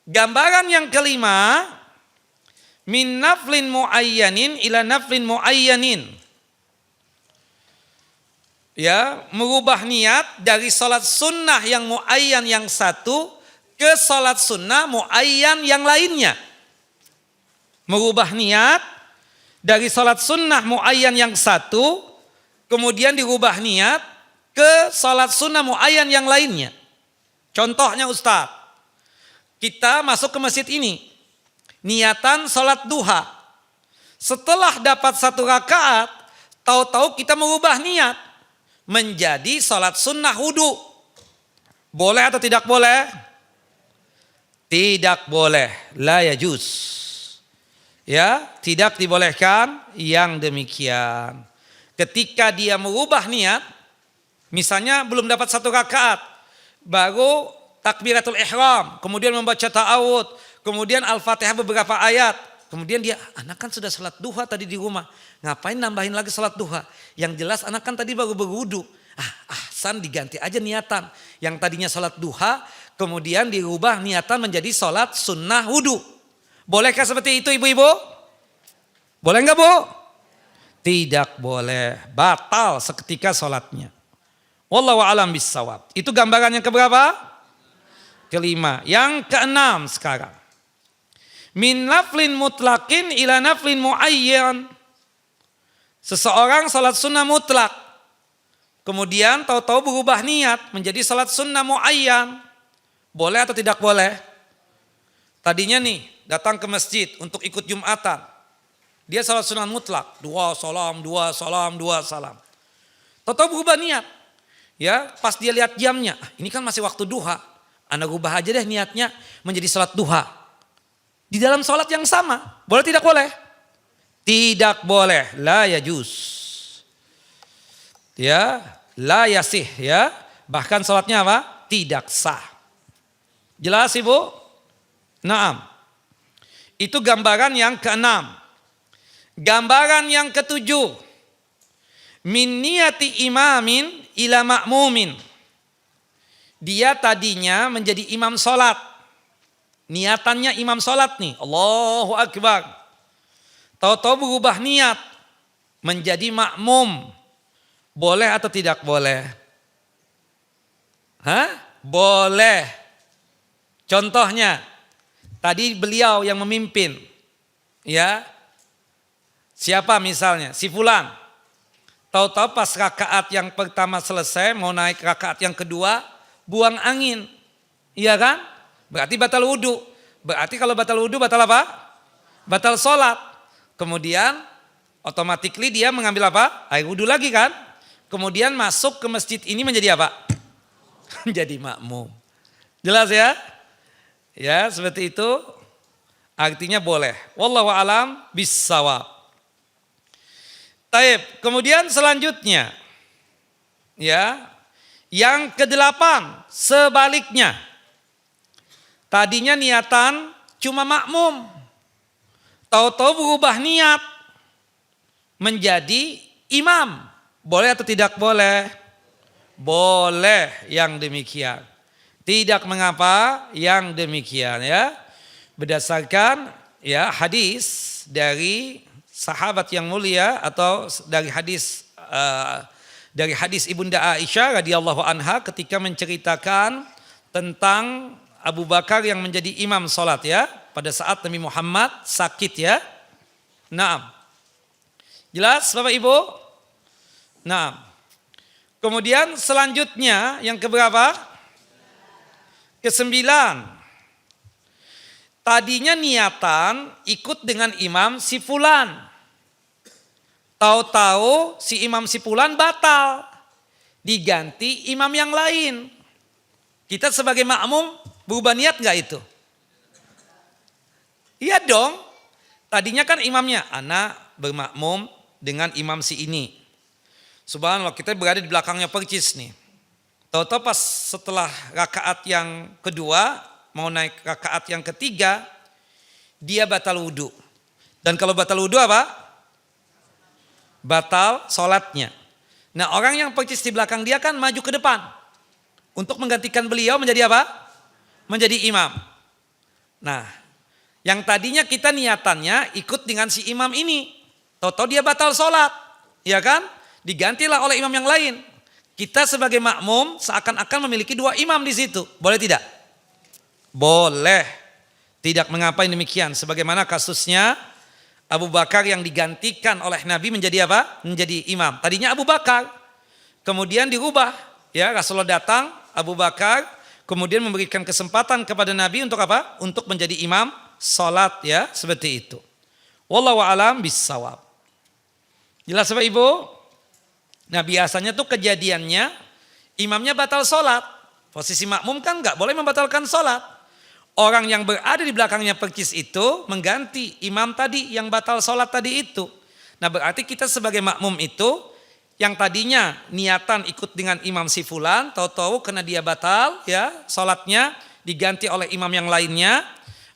Gambaran yang kelima, min naflin muayyanin ila naflin muayyanin. Ya, merubah niat dari salat sunnah yang muayyan yang satu ke salat sunnah muayyan yang lainnya. Merubah niat dari salat sunnah muayyan yang satu, kemudian dirubah niat ke salat sunnah muayyan yang lainnya. Contohnya Ustaz, kita masuk ke masjid ini, niatan salat duha. Setelah dapat 1 rakaat, tahu-tahu kita merubah niat menjadi salat sunnah wudu. Boleh atau tidak boleh? Tidak boleh, la yajuz. Ya, tidak dibolehkan yang demikian. Ketika dia merubah niat, Misalnya belum dapat 1 rakaat, baru takbiratul ihram, kemudian membaca ta'awud, kemudian Al-Fatihah beberapa ayat. Kemudian dia, anak kan sudah sholat duha tadi di rumah. Ngapain nambahin lagi sholat duha? Yang jelas anak kan tadi baru berwudu. Ahsan diganti aja niatan. Yang tadinya sholat duha, kemudian dirubah niatan menjadi sholat sunnah wudu. Bolehkah seperti itu ibu-ibu? Boleh enggak bu? Tidak boleh. Batal seketika sholatnya. Wallahu a'lam bissawab. Itu gambaran yang keberapa? Kelima. Yang keenam sekarang. Min naflin mutlaqin ila naflin muayyan. Seseorang salat sunnah mutlak. Kemudian tahu-tahu berubah niat menjadi salat sunnah muayyan. Boleh atau tidak boleh? Tadinya nih datang ke masjid untuk ikut Jumatan. Dia salat sunnah mutlak. 2 salam, 2 salam, 2 salam. Tahu-tahu berubah niat. Ya, pas dia lihat jamnya. Ini kan masih waktu duha. Anda ubah aja deh niatnya menjadi salat duha. Di dalam sholat yang sama. Boleh tidak boleh? Tidak boleh. La yajuz. Ya, la yasih ya. Bahkan sholatnya apa? Tidak sah. Jelas ibu? Naam. Itu gambaran yang keenam. Gambaran yang ketujuh. Min niyati imamin ila ma'mumin. Dia tadinya menjadi imam sholat. Niatannya imam sholat nih. Allahu Akbar. Tahu-tahu berubah niat. Menjadi makmum. Boleh atau tidak boleh? Boleh. Contohnya. Tadi beliau yang memimpin. Ya. Siapa misalnya? Si fulan. Tahu-tahu pas rakaat yang pertama selesai. Mau naik rakaat yang kedua. Buang angin. Iya kan? Berarti batal wudhu. Berarti kalau batal wudhu batal apa? Batal sholat. Kemudian otomatis dia mengambil apa? Air wudhu lagi kan? Kemudian masuk ke masjid ini menjadi apa? Menjadi makmum. Jelas ya? Ya seperti itu. Artinya boleh. Wallahu a'lam bissawab. Taib. Kemudian selanjutnya. Ya. Yang ke-8 sebaliknya. Tadinya niatan cuma makmum. Tahu-tahu berubah niat menjadi imam. Boleh atau tidak boleh? Boleh yang demikian. Tidak mengapa yang demikian ya. Berdasarkan ya hadis dari sahabat yang mulia atau dari hadis Ibunda Aisyah radhiyallahu anha ketika menceritakan tentang Abu Bakar yang menjadi imam sholat ya. Pada saat Nabi Muhammad sakit ya. Naam. Jelas Bapak Ibu? Naam. Kemudian selanjutnya yang keberapa? Ke-9. Tadinya niatan ikut dengan imam si fulan. Tahu-tahu si imam si fulan batal. Diganti imam yang lain. Kita sebagai makmum berubah niat gak itu? Iya dong. Tadinya kan imamnya, anak bermakmum dengan imam si ini. Subhanallah kita berada di belakangnya percis nih. Tahu-tahu pas setelah rakaat yang kedua, mau naik rakaat yang ketiga, dia batal wudhu. Dan kalau batal wudhu apa? Batal sholatnya. Nah orang yang percis di belakang dia kan maju ke depan. Untuk menggantikan beliau menjadi apa? Menjadi imam. Nah, yang tadinya kita niatannya ikut dengan si imam ini. Tahu-tahu dia batal sholat. Ya kan? Digantilah oleh imam yang lain. Kita sebagai makmum seakan-akan memiliki 2 imam di situ. Boleh tidak? Boleh. Tidak mengapa demikian. Sebagaimana kasusnya Abu Bakar yang digantikan oleh Nabi menjadi apa? Menjadi imam. Tadinya Abu Bakar. Kemudian dirubah. Ya, Rasulullah datang, Abu Bakar kemudian memberikan kesempatan kepada Nabi untuk apa? Untuk menjadi imam salat ya, seperti itu. Wallahu a'lam bissawab. Jelas Bapak Ibu? Nah, biasanya tuh kejadiannya imamnya batal salat. Posisi makmum kan enggak boleh membatalkan salat. Orang yang berada di belakangnya percis itu mengganti imam tadi yang batal salat tadi itu. Nah, berarti kita sebagai makmum itu Yang tadinya niatan ikut dengan imam si fulan, tahu-tahu karena dia batal ya, salatnya diganti oleh imam yang lainnya,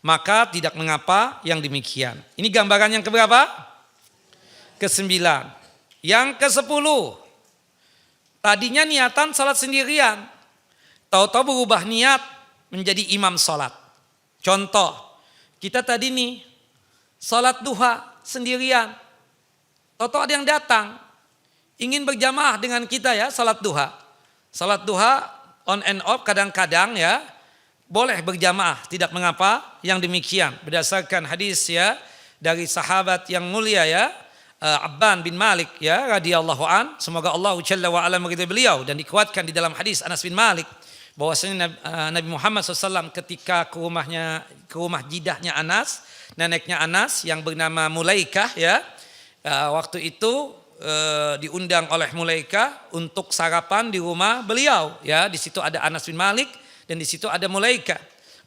maka tidak mengapa yang demikian. Ini gambaran yang keberapa? Ke-9. Yang ke-10. Tadinya niatan salat sendirian, tahu-tahu berubah niat menjadi imam salat. Contoh, kita tadi nih salat duha sendirian, tahu-tahu ada yang datang ingin berjamaah dengan kita ya salat duha. Salat duha on and off kadang-kadang ya boleh berjamaah, tidak mengapa yang demikian. Berdasarkan hadis ya dari sahabat yang mulia ya Abban bin Malik ya radhiyallahu an, semoga Allah Jalla wa ala meridhai beliau, dan dikuatkan di dalam hadis Anas bin Malik bahwasanya Nabi Muhammad SAW ketika ke rumah jidahnya Anas, neneknya Anas yang bernama Mulaikah ya, waktu itu diundang oleh Mulaikah untuk sarapan di rumah beliau ya, di situ ada Anas bin Malik dan di situ ada Mulaikah.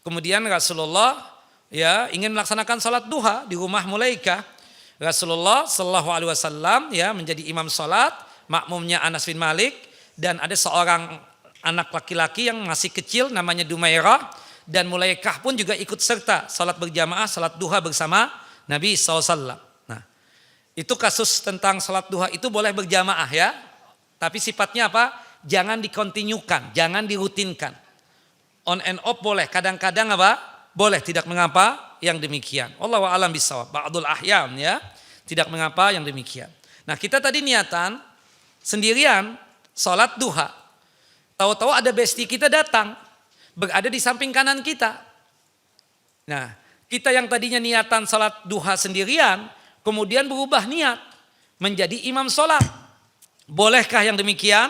Kemudian Rasulullah ya ingin melaksanakan salat duha di rumah Mulaikah. Rasulullah sallallahu alaihi wasallam ya menjadi imam salat, makmumnya Anas bin Malik, dan ada seorang anak laki-laki yang masih kecil namanya Dumairah, dan Mulaikah pun juga ikut serta salat berjamaah, salat duha bersama Nabi SAW. Itu kasus tentang salat duha itu boleh berjamaah ya. Tapi sifatnya apa? Jangan dikontinyukan, jangan dirutinkan. On and off boleh, kadang-kadang apa? Boleh, tidak mengapa yang demikian. Wallahu a'lam bishawab. Ba'dul ahyan ya. Tidak mengapa yang demikian. Nah, kita tadi niatan sendirian salat duha. Tahu-tahu ada besti kita datang, berada di samping kanan kita. Nah, kita yang tadinya niatan salat duha sendirian, kemudian berubah niat menjadi imam sholat. Bolehkah yang demikian?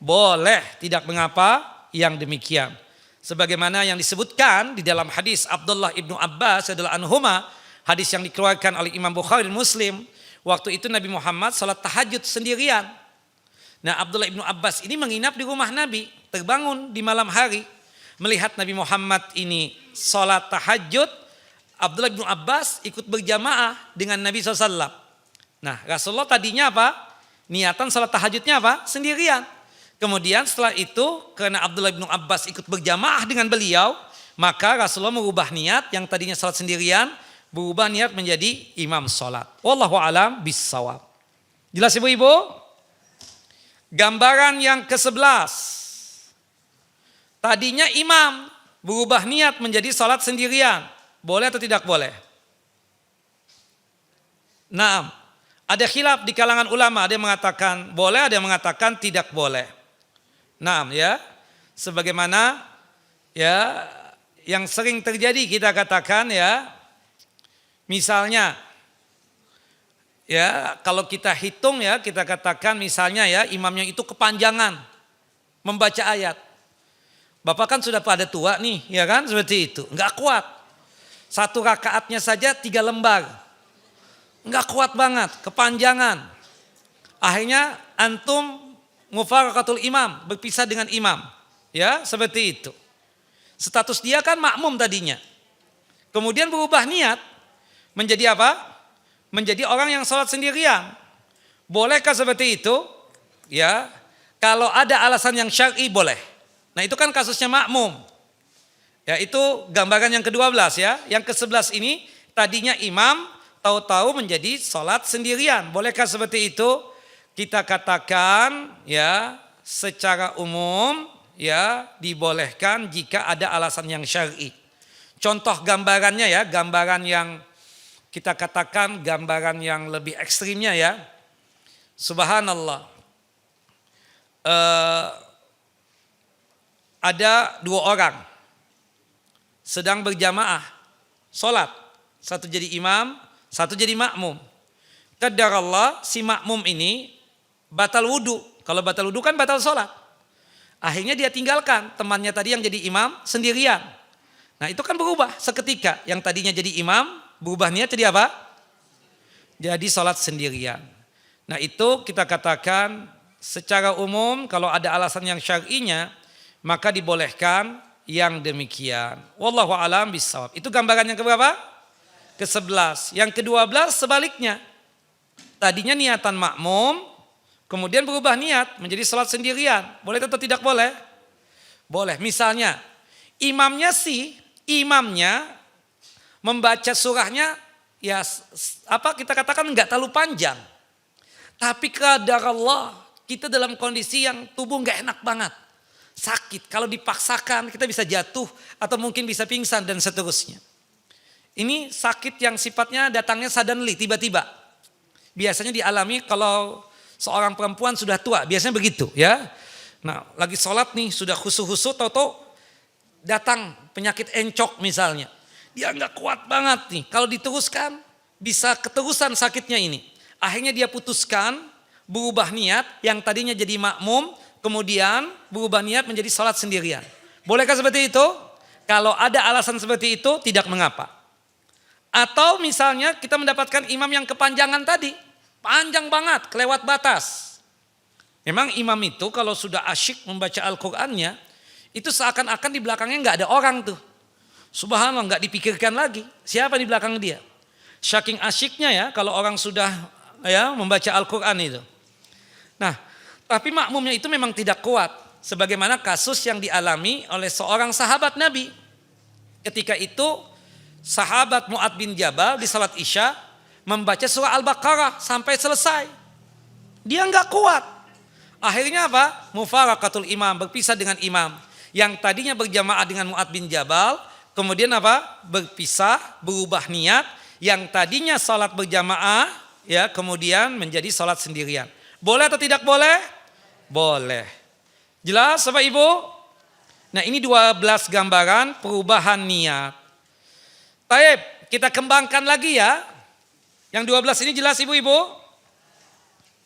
Boleh, tidak mengapa yang demikian. Sebagaimana yang disebutkan di dalam hadis Abdullah ibnu Abbas radhiyallahu anhuma, hadis yang dikeluarkan oleh Imam Bukhari dan Muslim. Waktu itu Nabi Muhammad salat tahajud sendirian. Nah, Abdullah ibnu Abbas ini menginap di rumah Nabi, terbangun di malam hari, melihat Nabi Muhammad ini salat tahajud. Abdullah bin Abbas ikut berjamaah dengan Nabi SAW. Nah, Rasulullah tadinya apa? Niatan salat tahajudnya apa? Sendirian. Kemudian setelah itu karena Abdullah bin Abbas ikut berjamaah dengan beliau, maka Rasulullah merubah niat yang tadinya salat sendirian, berubah niat menjadi imam salat. Wallahu a'lam bishawab. Jelas ibu-ibu? Gambaran yang ke-11. Tadinya imam berubah niat menjadi salat sendirian. Boleh atau tidak boleh? Naam. Ada khilaf di kalangan ulama, ada yang mengatakan boleh, ada yang mengatakan tidak boleh. Naam ya. Sebagaimana ya yang sering terjadi kita katakan ya. Misalnya ya kalau kita hitung ya, kita katakan misalnya ya imamnya itu kepanjangan membaca ayat. Bapak kan sudah pada tua nih, ya kan, seperti itu. Enggak kuat. Satu rakaatnya saja 3 lembar. Enggak kuat banget, kepanjangan. Akhirnya antum mufaraqatul imam, berpisah dengan imam. Ya, seperti itu. Status dia kan makmum tadinya. Kemudian berubah niat menjadi apa? Menjadi orang yang sholat sendirian. Bolehkah seperti itu? Ya, kalau ada alasan yang syar'i boleh. Nah, itu kan kasusnya makmum. Ya, itu gambaran yang ke-12 ya. Yang ke-11 ini tadinya imam, tahu-tahu menjadi sholat sendirian. Bolehkah seperti itu? Kita katakan ya secara umum ya dibolehkan jika ada alasan yang syar'i. Contoh gambarannya ya, gambaran yang kita katakan gambaran yang lebih ekstrimnya ya. Subhanallah. Ada 2 orang sedang berjamaah sholat. Satu jadi imam, satu jadi makmum. Qadarallah si makmum ini batal wudu. Kalau batal wudu kan batal sholat. Akhirnya dia tinggalkan temannya tadi yang jadi imam sendirian. Nah itu kan berubah seketika. Yang tadinya jadi imam berubah niat jadi apa? Jadi sholat sendirian. Nah itu kita katakan secara umum kalau ada alasan yang syar'inya maka dibolehkan yang demikian. Wallahu a'lam bishawab. Itu gambaran yang keberapa? Ke-11. Yang ke-12 sebaliknya. Tadinya niatan makmum Kemudian berubah niat menjadi salat sendirian. Boleh atau tidak boleh? Boleh. Misalnya imamnya membaca surahnya ya kita katakan nggak terlalu panjang. Tapi qadar Allah kita dalam kondisi yang tubuh nggak enak banget. Sakit, kalau dipaksakan kita bisa jatuh atau mungkin bisa pingsan dan seterusnya. Ini sakit yang sifatnya datangnya suddenly, tiba-tiba. Biasanya dialami kalau seorang perempuan sudah tua, biasanya begitu ya. Nah lagi sholat nih sudah khusyuk-khusyuk, tahu-tahu datang penyakit encok misalnya. Dia nggak kuat banget nih, kalau diteruskan bisa keterusan sakitnya ini. Akhirnya dia putuskan berubah niat yang tadinya jadi makmum, kemudian berubah niat menjadi sholat sendirian. Bolehkah seperti itu? Kalau ada alasan seperti itu tidak mengapa. Atau misalnya kita mendapatkan imam yang kepanjangan tadi. Panjang banget, kelewat batas. Memang imam itu kalau sudah asyik membaca Al-Qur'annya, itu seakan-akan di belakangnya nggak ada orang tuh. Subhanallah, nggak dipikirkan lagi siapa di belakang dia. Saking asyiknya ya kalau orang sudah ya membaca Al-Qur'an itu. Nah, tapi makmumnya itu memang tidak kuat. Sebagaimana kasus yang dialami oleh seorang sahabat Nabi. Ketika itu sahabat Mu'adz bin Jabal di salat Isya membaca surah Al-Baqarah sampai selesai. Dia enggak kuat. Akhirnya apa? Mufaraqatul imam, berpisah dengan imam. Yang tadinya berjamaah dengan Mu'adz bin Jabal, kemudian apa? Berpisah, berubah niat. Yang tadinya salat berjamaah, ya kemudian menjadi salat sendirian. Boleh atau tidak boleh? Boleh. Jelas Bapak Ibu? Nah ini 12 gambaran perubahan niat. Baik, kita kembangkan lagi ya. Yang 12 ini jelas Ibu-ibu?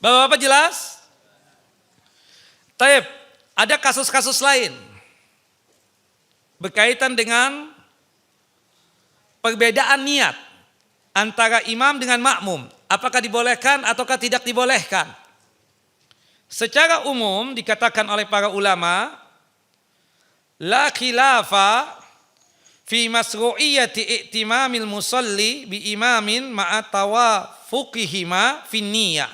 Bapak-bapak jelas? Baik, ada kasus-kasus lain. Berkaitan dengan perbedaan niat antara imam dengan makmum. Apakah dibolehkan ataukah tidak dibolehkan? Secara umum dikatakan oleh para ulama, la khilafa fi masru'iyyati i'timamil musalli bi imamin ma'a tawafuqihima fin niyyah.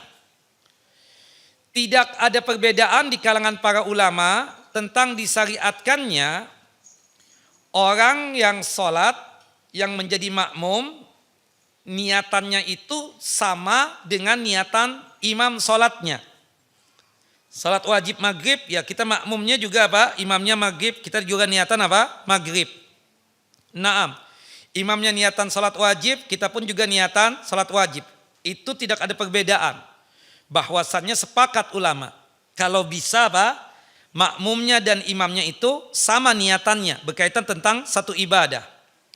Tidak ada perbedaan di kalangan para ulama tentang disyariatkannya orang yang sholat yang menjadi makmum niatannya itu sama dengan niatan imam sholatnya. Salat wajib maghrib ya kita makmumnya juga apa? Imamnya maghrib, kita juga niatan apa? Maghrib. Naam. Imamnya niatan salat wajib, kita pun juga niatan salat wajib. Itu tidak ada perbedaan. Bahwasannya sepakat ulama. Kalau bisa apa? Makmumnya dan imamnya itu sama niatannya berkaitan tentang satu ibadah.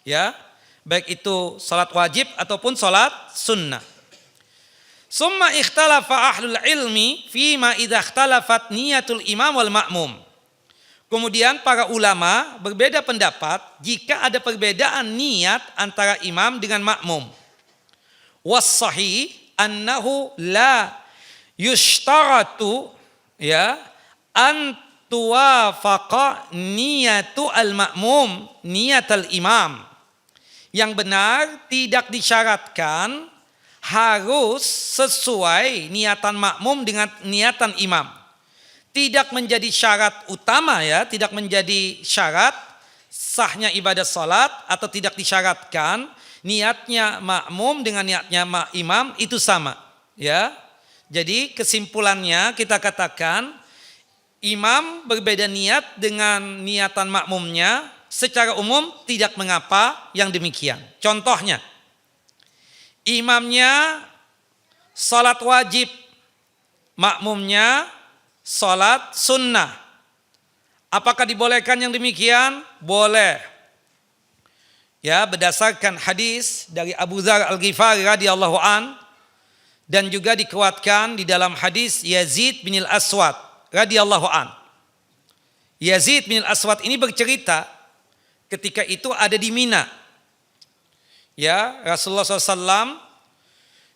Ya. Baik itu salat wajib ataupun salat sunnah. Summa ikhtalafa ahlul ilmi fima idza ikhtalafat niyatul imam wal ma'mum. Kemudian para ulama berbeda pendapat jika ada perbedaan niat antara imam dengan makmum. Was sahih annahu la yushtaratu ya an tuwafaqa niyatu al ma'mum niyatal imam. Yang benar tidak disyaratkan harus sesuai niatan makmum dengan niatan imam. Tidak menjadi syarat utama ya, tidak menjadi syarat sahnya ibadah salat atau tidak disyaratkan niatnya makmum dengan niatnya imam itu sama ya. Jadi kesimpulannya kita katakan imam berbeda niat dengan niatan makmumnya secara umum tidak mengapa yang demikian. Contohnya imamnya salat wajib, makmumnya salat sunnah. Apakah dibolehkan yang demikian? Boleh. Ya, berdasarkan hadis dari Abu Dzar Al-Ghifari radhiyallahu an dan juga dikuatkan di dalam hadis Yazid bin Al-Aswad radhiyallahu an. Yazid bin Al-Aswad ini bercerita ketika itu ada di Mina. Ya, Rasulullah SAW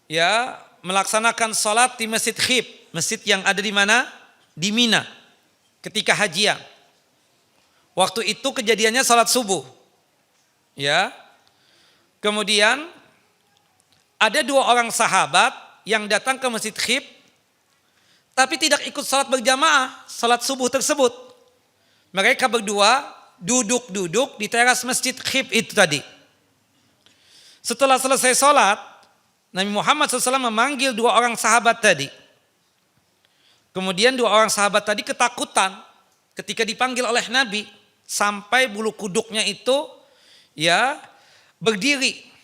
ya melaksanakan salat di Masjid Khib, masjid yang ada di mana? Di Mina. Ketika hajian. Waktu itu kejadiannya salat subuh. Ya. Kemudian ada 2 orang sahabat yang datang ke Masjid Khib tapi tidak ikut salat berjamaah, salat subuh tersebut. Mereka berdua duduk-duduk di teras masjid Khif itu tadi. Setelah selesai salat, Nabi Muhammad SAW memanggil dua orang sahabat tadi. Kemudian dua orang sahabat tadi ketakutan ketika dipanggil oleh Nabi, sampai bulu kuduknya itu ya berdiri.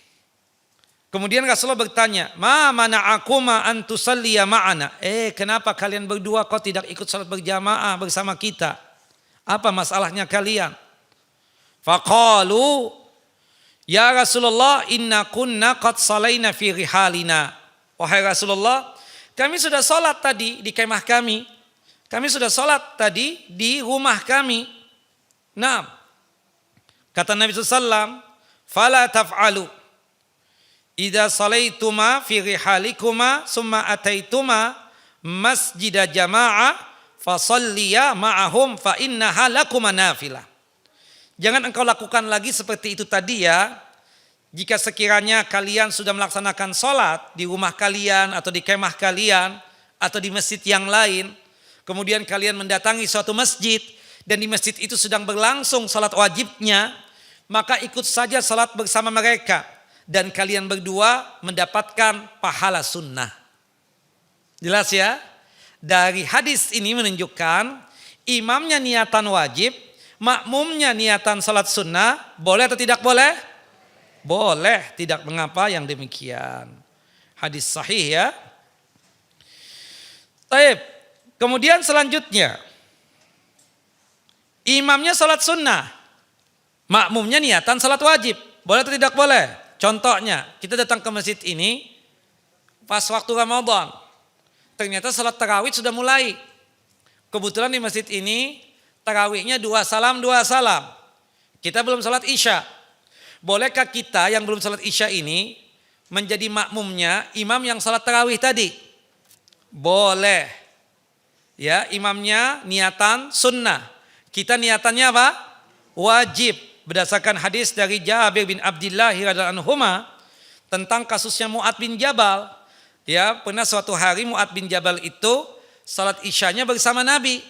Kemudian Rasulullah bertanya, "Ma mana'akuma an tusalliya ma'ana?" Kenapa kalian berdua kok tidak ikut salat berjamaah bersama kita? Apa masalahnya kalian? Faqalu, "Ya Rasulullah, inna kunna qad salaina fi rihalina." Wahai Rasulullah, kami sudah salat tadi di kemah kami. Kami sudah salat tadi di rumah kami. Nah, kata Nabi SAW, "Fala taf'alu. Idza salaituma fi rihalikuma summa ataituma masjida jama'ah fasalliya ma'ahum fa innaha lakuma nafilah." Jangan engkau lakukan lagi seperti itu tadi ya. Jika sekiranya kalian sudah melaksanakan sholat di rumah kalian atau di kemah kalian atau di masjid yang lain, kemudian kalian mendatangi suatu masjid dan di masjid itu sedang berlangsung sholat wajibnya, maka ikut saja sholat bersama mereka dan kalian berdua mendapatkan pahala sunnah. Jelas ya? Dari hadis ini menunjukkan imamnya niatan wajib, makmumnya niatan sholat sunnah, boleh atau tidak boleh? Boleh, tidak mengapa yang demikian. Hadis sahih ya. Baik. Kemudian selanjutnya, imamnya sholat sunnah, makmumnya niatan sholat wajib, boleh atau tidak boleh? Contohnya, kita datang ke masjid ini pas waktu Ramadan, ternyata sholat tarawih sudah mulai. Kebetulan di masjid ini tarawihnya 2 salam 2 salam. Kita belum sholat isya. Bolehkah kita yang belum sholat isya ini menjadi makmumnya imam yang sholat tarawih tadi? Boleh. Ya, imamnya niatan sunnah. Kita niatannya apa? Wajib. Berdasarkan hadis dari Jabir bin Abdullah radhiyallahu anhuma tentang kasusnya Mu'ad bin Jabal. Ya, pernah suatu hari Mu'ad bin Jabal itu salat isyanya bersama Nabi.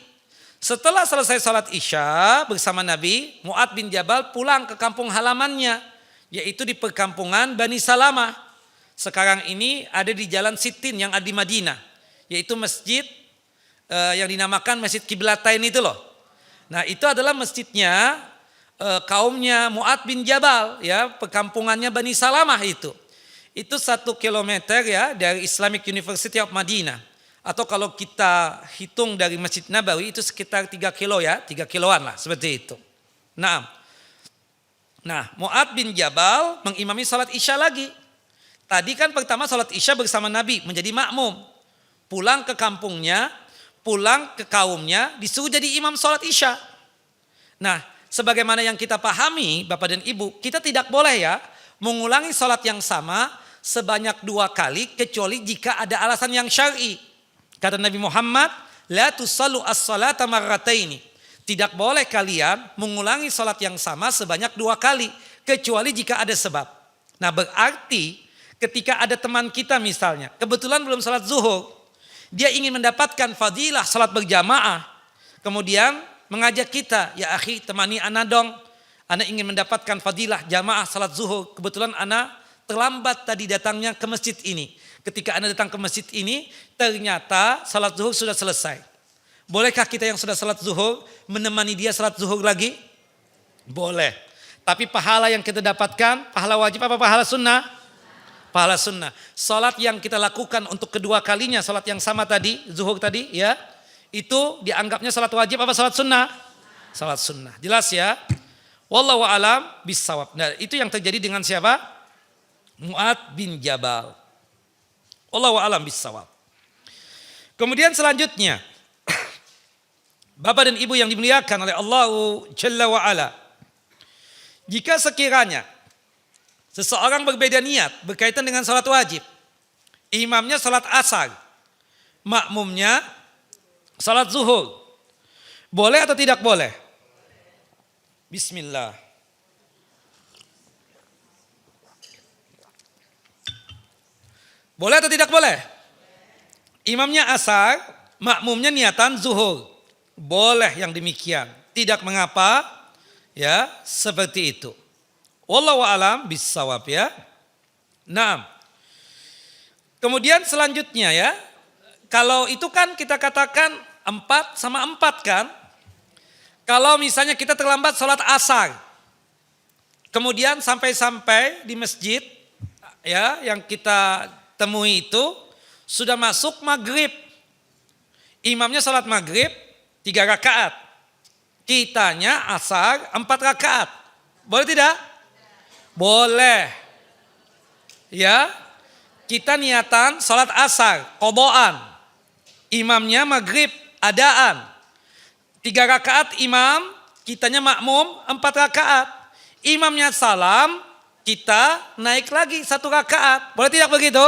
Setelah selesai salat isya bersama Nabi, Mu'ad bin Jabal pulang ke kampung halamannya, yaitu di perkampungan Bani Salamah. Sekarang ini ada di Jalan Sitin yang ada di Madinah, yaitu masjid yang dinamakan Masjid Qiblatain itu loh. Nah, itu adalah masjidnya kaumnya Mu'ad bin Jabal, ya, perkampungannya Bani Salamah itu. Itu 1 kilometer ya dari Islamic University of Madinah. Atau kalau kita hitung dari Masjid Nabawi itu sekitar 3 kilo ya, 3 kiloan lah seperti itu. Nah, Mu'ad bin Jabal mengimami salat isya lagi. Tadi kan pertama salat isya bersama Nabi menjadi makmum. Pulang ke kampungnya, pulang ke kaumnya disuruh jadi imam salat isya. Nah, sebagaimana yang kita pahami Bapak dan Ibu, kita tidak boleh ya mengulangi salat yang sama sebanyak 2 kali kecuali jika ada alasan yang syar'i. Kata Nabi Muhammad, la tusallu as-salata marrataini. Tidak boleh kalian mengulangi salat yang sama sebanyak 2 kali kecuali jika ada sebab. Nah, berarti ketika ada teman kita misalnya, kebetulan belum salat zuhur, dia ingin mendapatkan fadilah salat berjamaah, kemudian mengajak kita, "Ya akhi, temani ana dong. Ana ingin mendapatkan fadilah jamaah salat zuhur. Kebetulan ana terlambat tadi datangnya ke masjid ini." Ketika Anda datang ke masjid ini, ternyata salat zuhur sudah selesai. Bolehkah kita yang sudah salat zuhur menemani dia salat zuhur lagi? Boleh. Tapi pahala yang kita dapatkan, pahala wajib apa pahala sunnah? Pahala sunnah. Salat yang kita lakukan untuk kedua kalinya, salat yang sama tadi, zuhur tadi ya, itu dianggapnya salat wajib apa salat sunnah? Salat sunnah. Jelas ya? Wallahu a'lam bissawab. Nah, itu yang terjadi dengan siapa? Mu'ad bin Jabal. Wallahu a'lam bissawab. Kemudian selanjutnya, Bapak dan Ibu yang dimuliakan oleh Allah Jalla wa Ala, jika sekiranya seseorang berbeda niat berkaitan dengan salat wajib, imamnya salat asar, makmumnya salat zuhur, boleh atau tidak boleh? Bismillah. Boleh atau tidak boleh? Imamnya asar, makmumnya niatan zuhur. Boleh yang demikian. Tidak mengapa ya seperti itu. Wallahu a'lam bissawab ya. Nah, kemudian selanjutnya ya. Kalau itu kan kita katakan 4 sama 4 kan. Kalau misalnya kita terlambat sholat asar. Kemudian sampai-sampai di masjid ya yang kita temui itu sudah masuk maghrib. Imamnya sholat maghrib 3 rakaat. Kitanya asar 4 rakaat. Boleh tidak? Boleh. Ya, kita niatan sholat asar, qodaan. Imamnya maghrib, adaan. 3 rakaat imam, kitanya makmum 4 rakaat. Imamnya salam, kita naik lagi 1 rakaat. Boleh tidak begitu?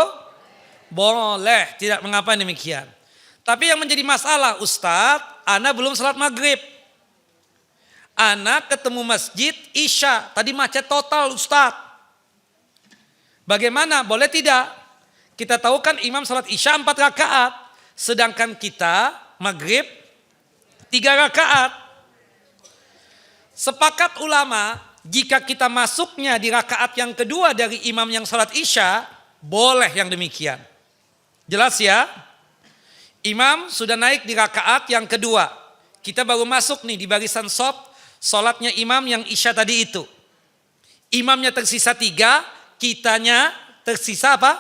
Boleh, tidak mengapa demikian. Tapi yang menjadi masalah, Ustadz, ana belum sholat maghrib. Ana ketemu masjid Isya, tadi macet total Ustadz. Bagaimana? Boleh tidak? Kita tahu kan imam sholat Isya 4 rakaat. Sedangkan kita maghrib 3 rakaat. Sepakat ulama, jika kita masuknya di rakaat yang kedua dari imam yang sholat Isya, boleh yang demikian. Jelas ya? Imam sudah naik di rakaat yang kedua. Kita baru masuk nih di barisan shaf, sholatnya imam yang Isya tadi itu. Imamnya tersisa 3, kitanya tersisa apa?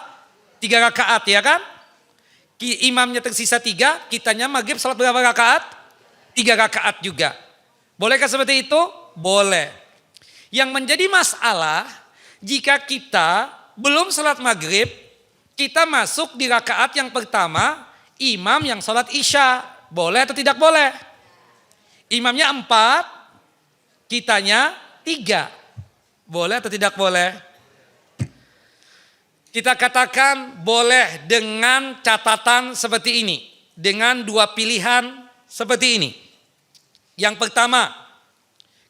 3 rakaat ya kan? Imamnya tersisa 3, kitanya maghrib sholat berapa rakaat? 3 rakaat juga. Bolehkah seperti itu? Boleh. Yang menjadi masalah, jika kita belum sholat maghrib, kita masuk di rakaat yang pertama, imam yang sholat Isya. Boleh atau tidak boleh? Imamnya 4, kitanya 3. Boleh atau tidak boleh? Kita katakan boleh dengan catatan seperti ini. Dengan 2 pilihan seperti ini. Yang pertama,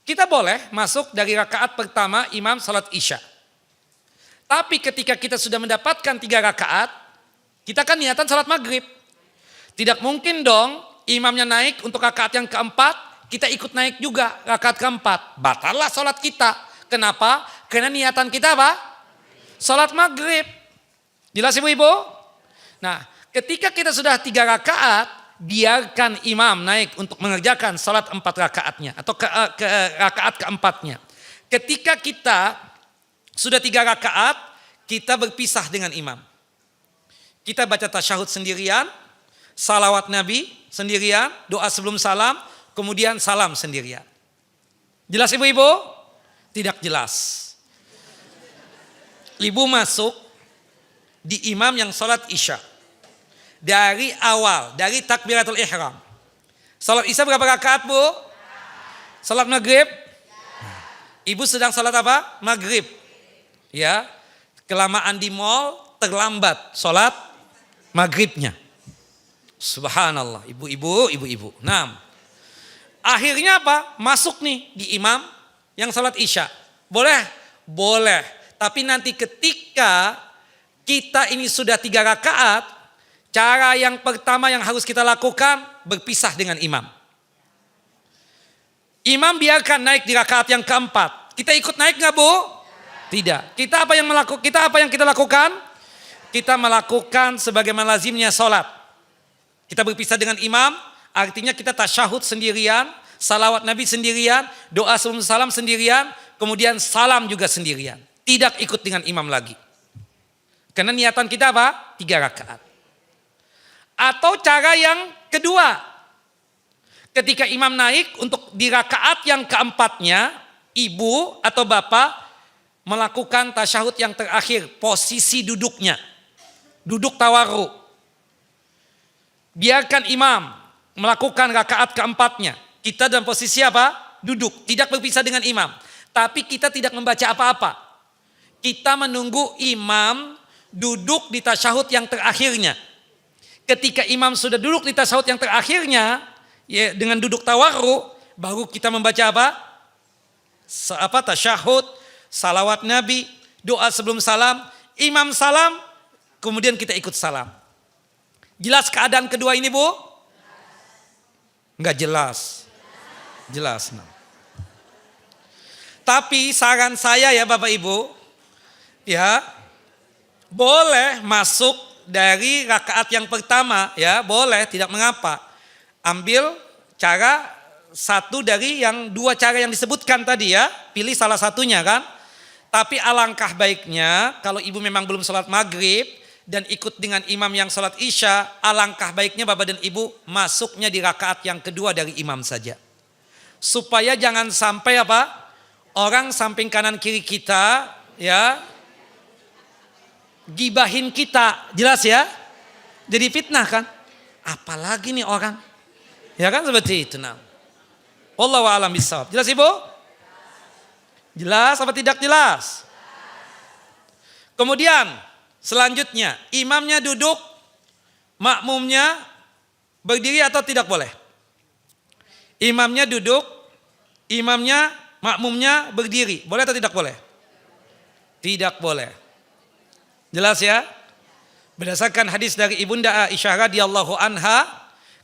kita boleh masuk dari rakaat pertama imam salat Isya. Tapi ketika kita sudah mendapatkan 3 rakaat, kita kan niatan salat maghrib. Tidak mungkin dong imamnya naik untuk rakaat yang keempat, kita ikut naik juga rakaat keempat. Batallah salat kita. Kenapa? Karena niatan kita apa? Salat maghrib. Jelas ibu-ibu? Nah, ketika kita sudah 3 rakaat, biarkan imam naik untuk mengerjakan salat 4 rakaatnya atau ke rakaat keempatnya. Ketika kita sudah 3 rakaat, kita berpisah dengan imam. Kita baca tasyahud sendirian, salawat Nabi sendirian, doa sebelum salam, kemudian salam sendirian. Jelas ibu-ibu? Tidak jelas. Ibu masuk di imam yang sholat Isya. Dari awal, dari takbiratul ihram. Sholat Isya berapa rakaat bu? Sholat maghrib? Ibu sedang sholat apa? Maghrib. Ya, kelamaan di mall, terlambat sholat maghribnya. Subhanallah, ibu-ibu. Nah, akhirnya apa? Masuk nih di imam yang sholat Isya. Boleh? Boleh. Tapi nanti ketika kita ini sudah 3 rakaat, cara yang pertama yang harus kita lakukan berpisah dengan imam. Imam biarkan naik di rakaat yang keempat. Kita ikut naik nggak bu? Tidak. Kita apa yang kita lakukan? Kita melakukan sebagaimana lazimnya sholat. Kita berpisah dengan imam, artinya kita tasyahud sendirian, salawat Nabi sendirian, doa sebelum salam sendirian, kemudian salam juga sendirian. Tidak ikut dengan imam lagi. Karena niatan kita apa? 3 rakaat. Atau cara yang kedua. Ketika imam naik untuk di rakaat yang keempatnya, ibu atau bapak melakukan tasyahud yang terakhir, posisi duduknya. Duduk tawarruk. Biarkan imam melakukan rakaat keempatnya. Kita dalam posisi apa? Duduk, tidak berpisah dengan imam. Tapi kita tidak membaca apa-apa. Kita menunggu imam duduk di tasyahud yang terakhirnya. Ketika imam sudah duduk di tasyahud yang terakhirnya, ya, dengan duduk tawarruk, baru kita membaca apa? Tasyahud, salawat Nabi, doa sebelum salam, imam salam, kemudian kita ikut salam. Jelas keadaan kedua ini bu? Enggak jelas. Jelas. Nah. Tapi saran saya ya Bapak Ibu, ya boleh masuk dari rakaat yang pertama, ya boleh, tidak mengapa. Ambil cara satu dari yang dua cara yang disebutkan tadi ya, pilih salah satunya kan. Tapi alangkah baiknya kalau ibu memang belum sholat maghrib dan ikut dengan imam yang sholat isya, alangkah baiknya Bapak dan Ibu masuknya di rakaat yang kedua dari imam saja. Supaya jangan sampai orang samping kanan kiri kita ya gibahin kita, jelas ya. Jadi fitnah kan? Apalagi nih orang. Ya kan seperti itu nah. Wallahu a'lam bishawab. Jelas Ibu? Jelas apa tidak jelas? Kemudian selanjutnya imamnya duduk, makmumnya berdiri atau tidak boleh? Imamnya duduk, makmumnya berdiri. Boleh atau tidak boleh? Tidak boleh. Jelas ya? Berdasarkan hadis dari Ibunda Aisyah radhiyallahu anha,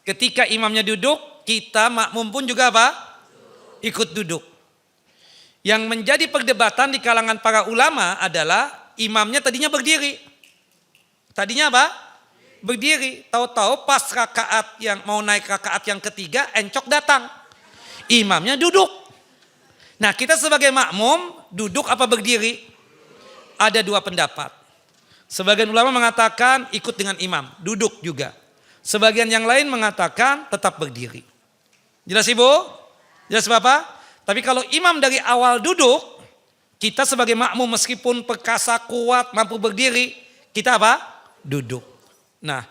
ketika imamnya duduk, kita makmum pun juga ikut duduk. Yang menjadi perdebatan di kalangan para ulama adalah imamnya tadinya berdiri. Tadinya berdiri, tahu-tahu pas rakaat yang mau naik rakaat yang ketiga encok datang. Imamnya duduk. Nah, kita sebagai makmum duduk apa berdiri? Ada dua pendapat. Sebagian ulama mengatakan ikut dengan imam, duduk juga. Sebagian yang lain mengatakan tetap berdiri. Jelas Ibu? Jelas Bapak? Tapi kalau imam dari awal duduk, kita sebagai makmum meskipun perkasa kuat mampu berdiri, kita duduk. Nah,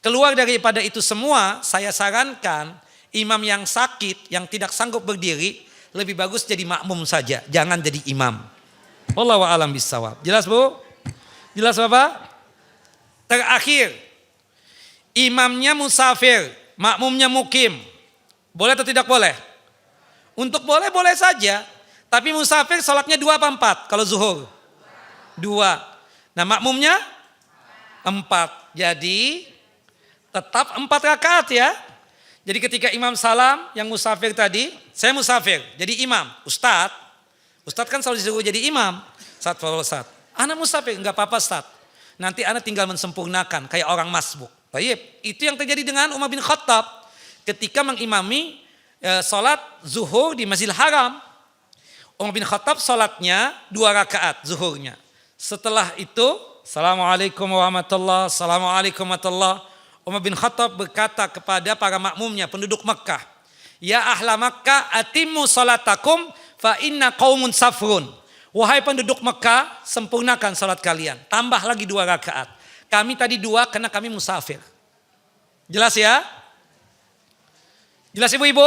keluar daripada itu semua, saya sarankan imam yang sakit, yang tidak sanggup berdiri, lebih bagus jadi makmum saja, jangan jadi imam. Wallahu a'lam bishawab. Jelas Bu? Jelas Bapak? Terakhir, imamnya musafir, makmumnya mukim. Boleh atau tidak boleh? Untuk boleh saja, tapi musafir sholatnya 2 apa 4 kalau zuhur? 2. Nah makmumnya 4. Jadi tetap 4 rakaat ya. Jadi ketika imam salam yang musafir tadi, saya musafir jadi imam. Ustadz kan selalu disuruh jadi imam. Ustadz, anak musafir enggak apa-apa Ustadz. Nanti anak tinggal mensempurnakan kayak orang masbuk. Baik, itu yang terjadi dengan Umar bin Khattab ketika mengimami sholat zuhur di Masjidil Haram. Umar bin Khattab sholatnya 2 rakaat zuhurnya. Setelah itu, Assalamualaikum warahmatullahi wabarakatuh. Assalamualaikum warahmatullahi wabarakatuh. Umar bin Khattab berkata kepada para makmumnya, penduduk Makkah, Ya ahla Makkah atimmu sholatakum fa inna qaumun safrun. Wahai penduduk Makkah, sempurnakan sholat kalian. Tambah lagi 2 rakaat. Kami tadi 2 karena kami musafir. Jelas ya? Jelas ibu-ibu?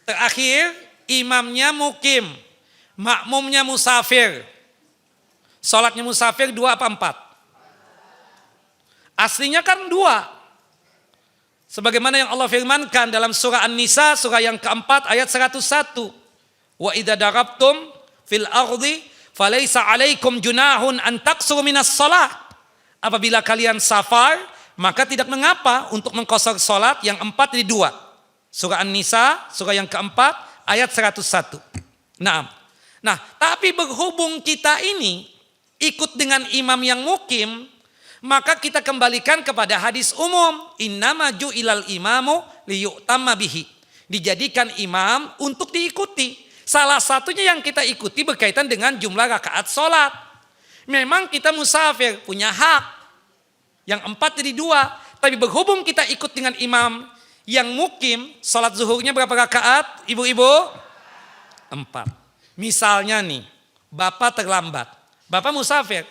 Terakhir, imamnya mukim, makmumnya musafir. Sholatnya musafir 2 apa 4? Aslinya kan 2. Sebagaimana yang Allah firmankan dalam surah An-Nisa, surah yang keempat ayat 101. Wa idza darabtum fil ardi falaysa 'alaikum junahun an taqsuru minas shalah. Apabila kalian safar, maka tidak mengapa untuk mengqasar salat yang 4 jadi 2. Surah An-Nisa, surah yang keempat, ayat 101. Nah, tapi berhubung kita ini ikut dengan imam yang mukim, maka kita kembalikan kepada hadis umum. Innama ju'ilal imamu liyu'tamma bihi. Dijadikan imam untuk diikuti. Salah satunya yang kita ikuti berkaitan dengan jumlah rakaat salat. Memang kita musafir, punya hak. Yang 4 jadi 2. Tapi berhubung kita ikut dengan imam yang mukim, salat zuhurnya berapa rakaat? Ibu-ibu? 4. Misalnya nih, Bapak terlambat. Bapak musafir.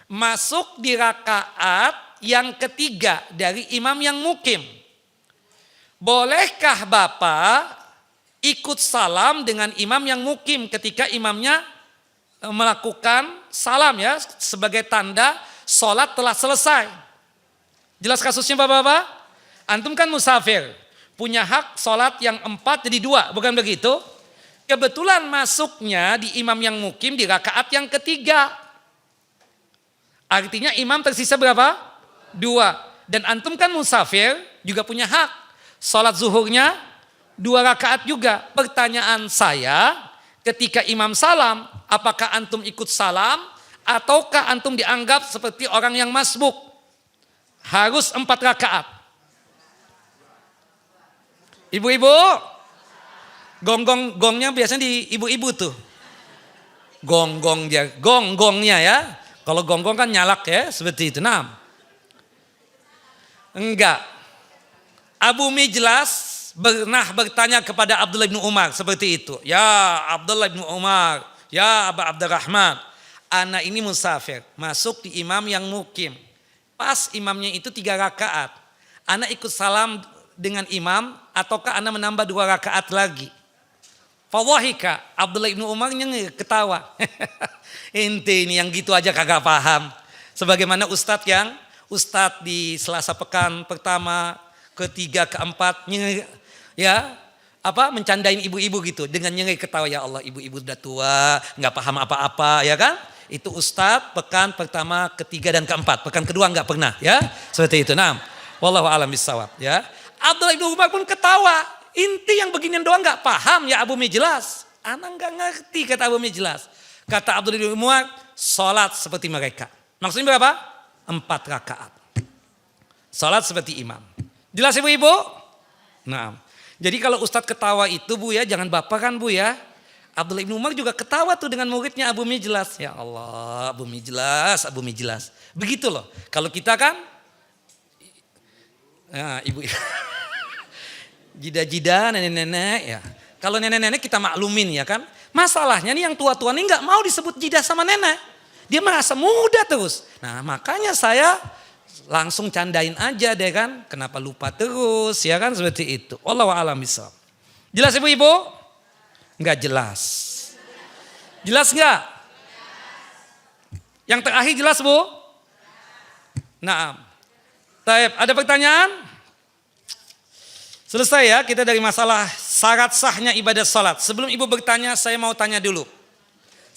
Masuk di rakaat yang ketiga dari imam yang mukim. Bolehkah Bapak ikut salam dengan imam yang mukim ketika imamnya melakukan salam ya sebagai tanda sholat telah selesai? Jelas kasusnya Bapak-bapak? Antum kan musafir, punya hak sholat yang 4 jadi 2, bukan begitu? Kebetulan masuknya di imam yang mukim di rakaat yang ketiga. Artinya imam tersisa berapa? 2. Dan antum kan musafir juga punya hak. Salat zuhurnya 2 rakaat juga. Pertanyaan saya, ketika imam salam, apakah antum ikut salam ataukah antum dianggap seperti orang yang masbuk? Harus 4 rakaat. Ibu-ibu, gongnya biasanya di ibu-ibu tuh. Gonggongnya ya. Kalau gonggong kan nyalak ya, seperti itu. Nah, enggak. Abu Mijlas pernah bertanya kepada Abdullah bin Umar seperti itu. Ya Abdullah bin Umar, ya Aba Abdurrahman, anak ini musafir, masuk di imam yang mukim. Pas imamnya itu 3 rakaat. Anak ikut salam dengan imam ataukah anak menambah 2 rakaat lagi? Fawahika, Abdullah bin Umar ketawa. Ente ini yang gitu aja kagak paham. Sebagaimana Ustadz di Selasa pekan pertama, ketiga, keempat mencandain ibu-ibu gitu dengan nyengir ketawa, ya Allah ibu-ibu udah tua, nggak paham apa-apa ya kan? Itu Ustadz pekan pertama, ketiga dan keempat. Pekan kedua nggak pernah ya. Seperti itu. Nah, wallahu a'lam bishawab ya. Abdullah bin Umar pun ketawa. Inti yang beginian doang nggak paham ya Abu Mijlas. Anak nggak ngerti kata Abu Mijlas. Kata Abdullah bin Umar, sholat seperti mereka. Maksudnya berapa? 4 rakaat. Sholat seperti imam. Jelas ibu-ibu? Nah, jadi kalau Ustadz ketawa itu Bu ya, jangan baperan Bu ya. Abdullah bin Umar juga ketawa tuh dengan muridnya Abu Mijlas. Ya Allah, Abu Mijlas. Begitu loh. Kalau kita kan, ya, ibu. Jida-jida, nenek-nenek ya. Kalau nenek-nenek kita maklumin ya kan. Masalahnya nih yang tua-tua nih nggak mau disebut jidah sama nenek. Dia merasa muda terus. Nah makanya saya langsung candain aja deh kan. Kenapa lupa terus ya kan seperti itu. Wallahu a'lam bishawab. Jelas ibu-ibu? Nggak jelas. Jelas nggak? Yang terakhir jelas Bu? Nah, ada pertanyaan? Selesai ya kita dari masalah syarat sahnya ibadah salat. Sebelum ibu bertanya saya mau tanya dulu.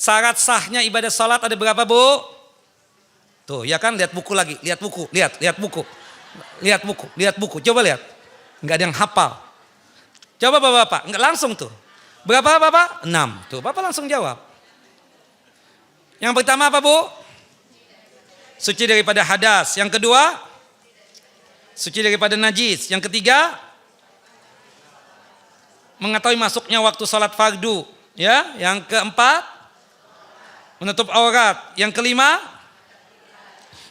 Syarat sahnya ibadah salat ada berapa Bu? Tuh ya kan lihat buku lagi. Lihat buku. Coba lihat. Enggak ada yang hafal. Coba Bapak. Enggak langsung tuh. Berapa Bapak? 6. Tuh Bapak langsung jawab. Yang pertama apa Bu? Suci daripada hadas. Yang kedua? Suci daripada najis. Yang ketiga? Mengetahui masuknya waktu salat fardu, ya. Yang keempat, menutup aurat. Yang kelima,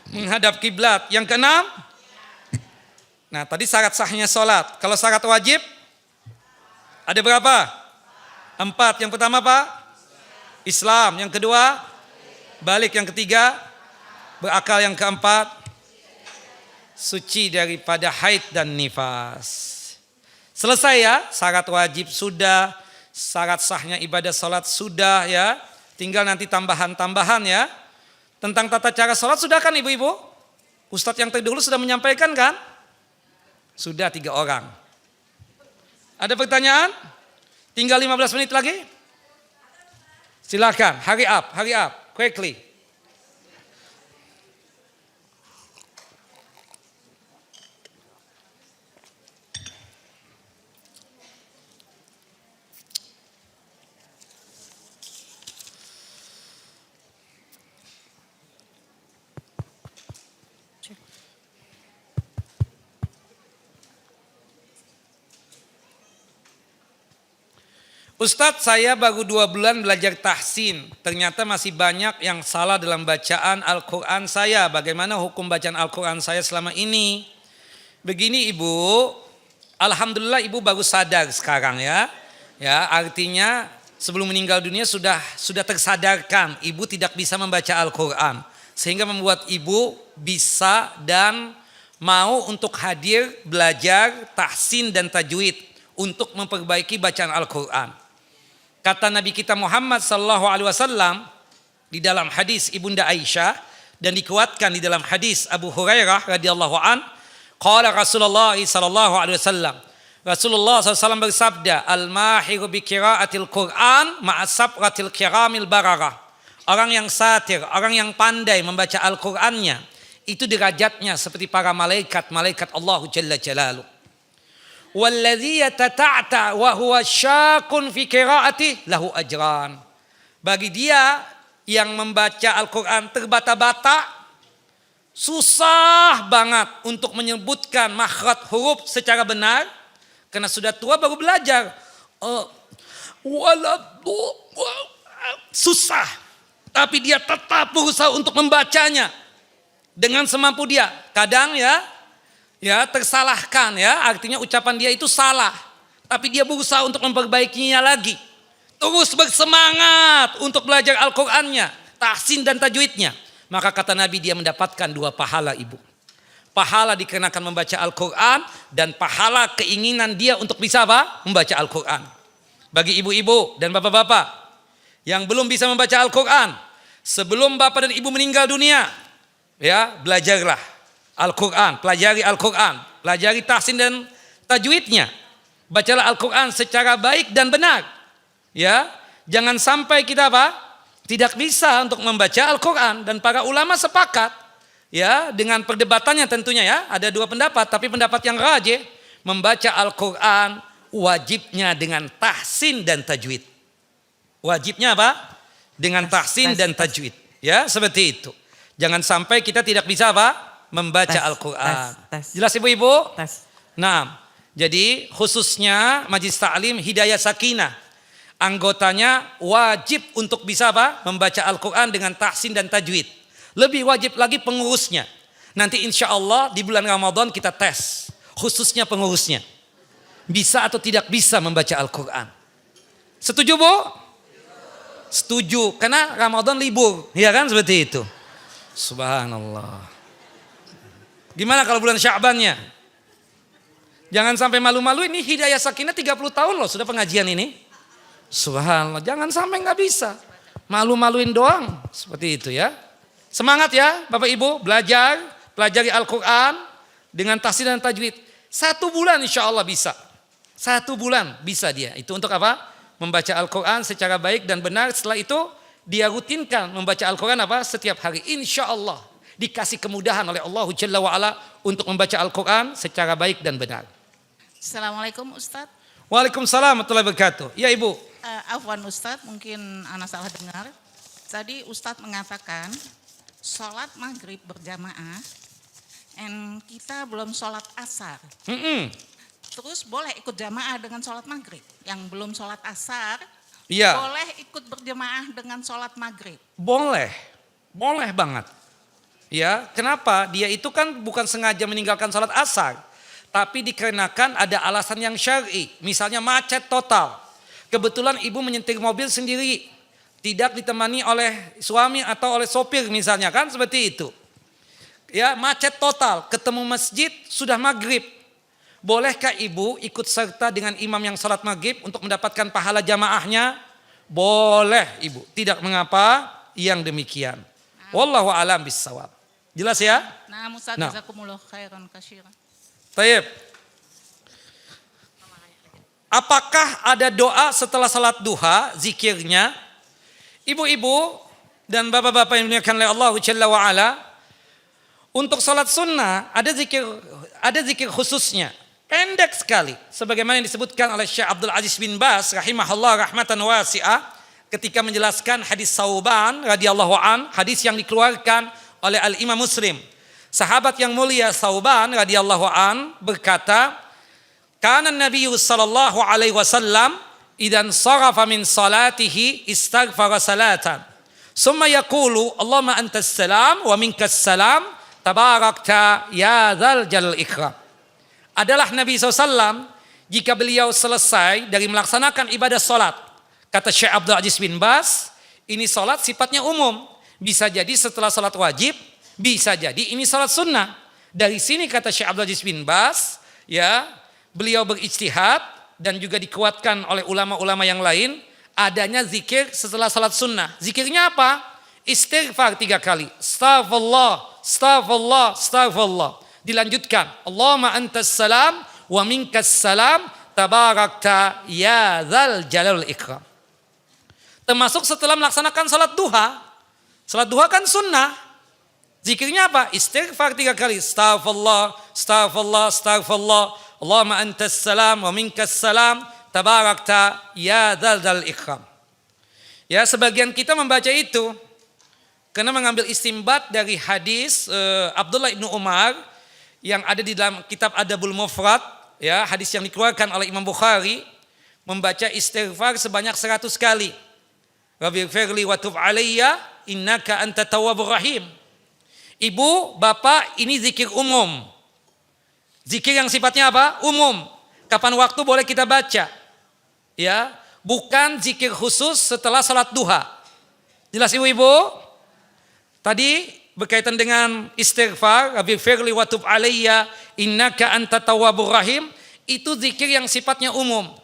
menghadap kiblat. Yang keenam, nah tadi syarat sahnya salat. Kalau syarat wajib, ada berapa? 4. Yang pertama apa? Islam. Yang kedua, balik. Yang ketiga, berakal. Yang keempat, suci daripada haid dan nifas. Selesai ya, syarat wajib sudah, syarat sahnya ibadah salat sudah ya. Tinggal nanti tambahan-tambahan ya. Tentang tata cara salat sudah kan ibu-ibu? Ustadz yang terdahulu sudah menyampaikan kan? Sudah 3 orang. Ada pertanyaan? Tinggal 15 menit lagi? Silakan, hurry up, quickly. Ustadz saya baru 2 bulan belajar tahsin. Ternyata masih banyak yang salah dalam bacaan Al-Quran saya. Bagaimana hukum bacaan Al-Quran saya selama ini? Begini Ibu, alhamdulillah Ibu baru sadar sekarang ya. Ya, artinya sebelum meninggal dunia sudah tersadarkan Ibu tidak bisa membaca Al-Quran. Sehingga membuat Ibu bisa dan mau untuk hadir belajar tahsin dan tajwid untuk memperbaiki bacaan Al-Quran. Kata Nabi kita Muhammad SAW di dalam hadis Ibunda Aisyah dan dikuatkan di dalam hadis Abu Hurairah radhiyallahu an, qala Rasulullah SAW. Rasulullah SAW bersabda, al-mahiru bi qiraatil Quran ma'asafratil kiramil bararah. Orang yang satir, orang yang pandai membaca Al-Qurannya, itu derajatnya seperti para malaikat Allah Jalla Jalaluh. Walladzi yatata'ta wa huwa syakun fi qiraatih lahu ajran. Bagi dia yang membaca Al-Qur'an terbata-bata, susah banget untuk menyebutkan makhraj huruf secara benar karena sudah tua baru belajar. Susah, tapi dia tetap berusaha untuk membacanya dengan semampu dia. Kadang ya tersalahkan ya, artinya ucapan dia itu salah, tapi dia berusaha untuk memperbaikinya lagi. Terus bersemangat untuk belajar Al-Qur'annya, tahsin dan tajwidnya. Maka kata Nabi dia mendapatkan 2 pahala ibu. Pahala dikarenakan membaca Al-Qur'an dan pahala keinginan dia untuk bisa apa? Membaca Al-Qur'an. Bagi ibu-ibu dan bapak-bapak yang belum bisa membaca Al-Qur'an, sebelum bapak dan ibu meninggal dunia, ya belajarlah Al-Qur'an, pelajari Al-Qur'an, pelajari tahsin dan tajwidnya. Bacalah Al-Qur'an secara baik dan benar. Ya, jangan sampai kita apa? Tidak bisa untuk membaca Al-Qur'an, dan para ulama sepakat ya dengan perdebatannya tentunya ya, ada 2 pendapat, tapi pendapat yang rajih membaca Al-Qur'an wajibnya dengan tahsin dan tajwid. Wajibnya apa? Dengan tahsin dan tajwid. Ya, seperti itu. Jangan sampai kita tidak bisa apa? Membaca Al-Qur'an. Jelas ibu-ibu? Nah, jadi khususnya Majelis Ta'lim Hidayah Sakinah, anggotanya wajib untuk bisa apa? Membaca Al-Qur'an dengan tahsin dan tajwid. Lebih wajib lagi pengurusnya. Nanti insya Allah di bulan Ramadan kita tes, khususnya pengurusnya. Bisa atau tidak bisa membaca Al-Qur'an. Setuju Bu? Setuju, karena Ramadan libur, ya kan seperti itu. Subhanallah. Gimana kalau bulan Sya'bannya? Jangan sampai malu-malu, ini Hidayah Sakinah 30 tahun loh sudah pengajian ini. Subhanallah, jangan sampai nggak bisa. Malu-maluin doang, seperti itu ya. Semangat ya Bapak Ibu, belajar, pelajari Al-Qur'an dengan tahsin dan tajwid. 1 bulan insya Allah bisa. 1 bulan bisa dia. Itu untuk apa? Membaca Al-Qur'an secara baik dan benar. Setelah itu dia rutinkan membaca Al-Qur'an apa? Setiap hari. Insya Allah dikasih kemudahan oleh Allah Jalla wa'ala untuk membaca Al-Qur'an secara baik dan benar. Assalamualaikum Ustadz. Waalaikumsalam warahmatullahi wabarakatuh. Ya Ibu. Afwan Ustadz, mungkin anak salah dengar. Tadi Ustadz mengatakan sholat maghrib berjamaah, dan kita belum sholat asar. Terus boleh ikut jamaah dengan sholat maghrib. Yang belum sholat asar, boleh ikut berjamaah dengan sholat maghrib. Boleh banget. Ya, kenapa? Dia itu kan bukan sengaja meninggalkan sholat asar, tapi dikarenakan ada alasan yang syar'i. Misalnya macet total. Kebetulan ibu menyetir mobil sendiri, tidak ditemani oleh suami atau oleh sopir misalnya, kan seperti itu. Ya, macet total, ketemu masjid sudah maghrib. Bolehkah ibu ikut serta dengan imam yang salat maghrib untuk mendapatkan pahala jamaahnya? Boleh ibu, tidak mengapa yang demikian. Wallahu a'lam bissawab. Jelas ya? Nah, jazakumullah khairan katsiran. Baik. Apakah ada doa setelah salat duha, zikirnya? Ibu-ibu dan bapak-bapak yang dimuliakan oleh Allah Jalla wa'ala, untuk salat sunnah ada zikir khususnya. Pendek sekali. Sebagaimana yang disebutkan oleh Syekh Abdul Aziz bin Baz rahimahullah rahmatan wasi'ah ketika menjelaskan hadis Sauban radhiyallahu an, hadis yang dikeluarkan oleh Al-Imam Muslim. Sahabat yang mulia Sauban radhiyallahu an berkata, "Kana Nabi sallallahu alaihi wasallam idan sarafa min salatihi istaghfara salatan. Summa yaqulu Allahumma antas salam wa minkas salam tabarakta ya dzal jalal ikram." Adalah Nabi SAW jika beliau selesai dari melaksanakan ibadah salat. Kata Syekh Abdul Aziz bin Baz, ini salat sifatnya umum. Bisa jadi setelah salat wajib, bisa jadi ini salat sunnah. Dari sini kata Syekh Abdul Aziz bin Baz, ya, beliau berijtihad dan juga dikuatkan oleh ulama-ulama yang lain adanya zikir setelah salat sunnah. Zikirnya apa? Istighfar 3 kali. Astaghfirullah, astaghfirullah, astaghfirullah. Dilanjutkan, Allahumma antas salam wa minkas salam tabarakta ya dzal jalal ikram. Termasuk setelah melaksanakan salat duha. Salat duha kan sunnah. Zikirnya apa? Istighfar 3 kali. Astaghfirullah, astaghfirullah, astaghfirullah. Allahumma antas salam wa minkas salam tabarakta ya dzal ikram. Ya, sebagian kita membaca itu karena mengambil istimbat dari hadis Abdullah ibnu Umar yang ada di dalam kitab Adabul Mufrad, ya, hadis yang dikeluarkan oleh Imam Bukhari, membaca istighfar sebanyak 100 kali. Rabbighfirli wa tub alayya innaka antat tawwabur rahim. Ibu, bapak, ini zikir umum. Zikir yang sifatnya apa? Umum. Kapan waktu boleh kita baca. Ya, bukan zikir khusus setelah salat duha. Jelas ibu-ibu? Tadi berkaitan dengan istighfar, Rabbighfirli wa tub alayya innaka antat tawwabur rahim, itu zikir yang sifatnya umum.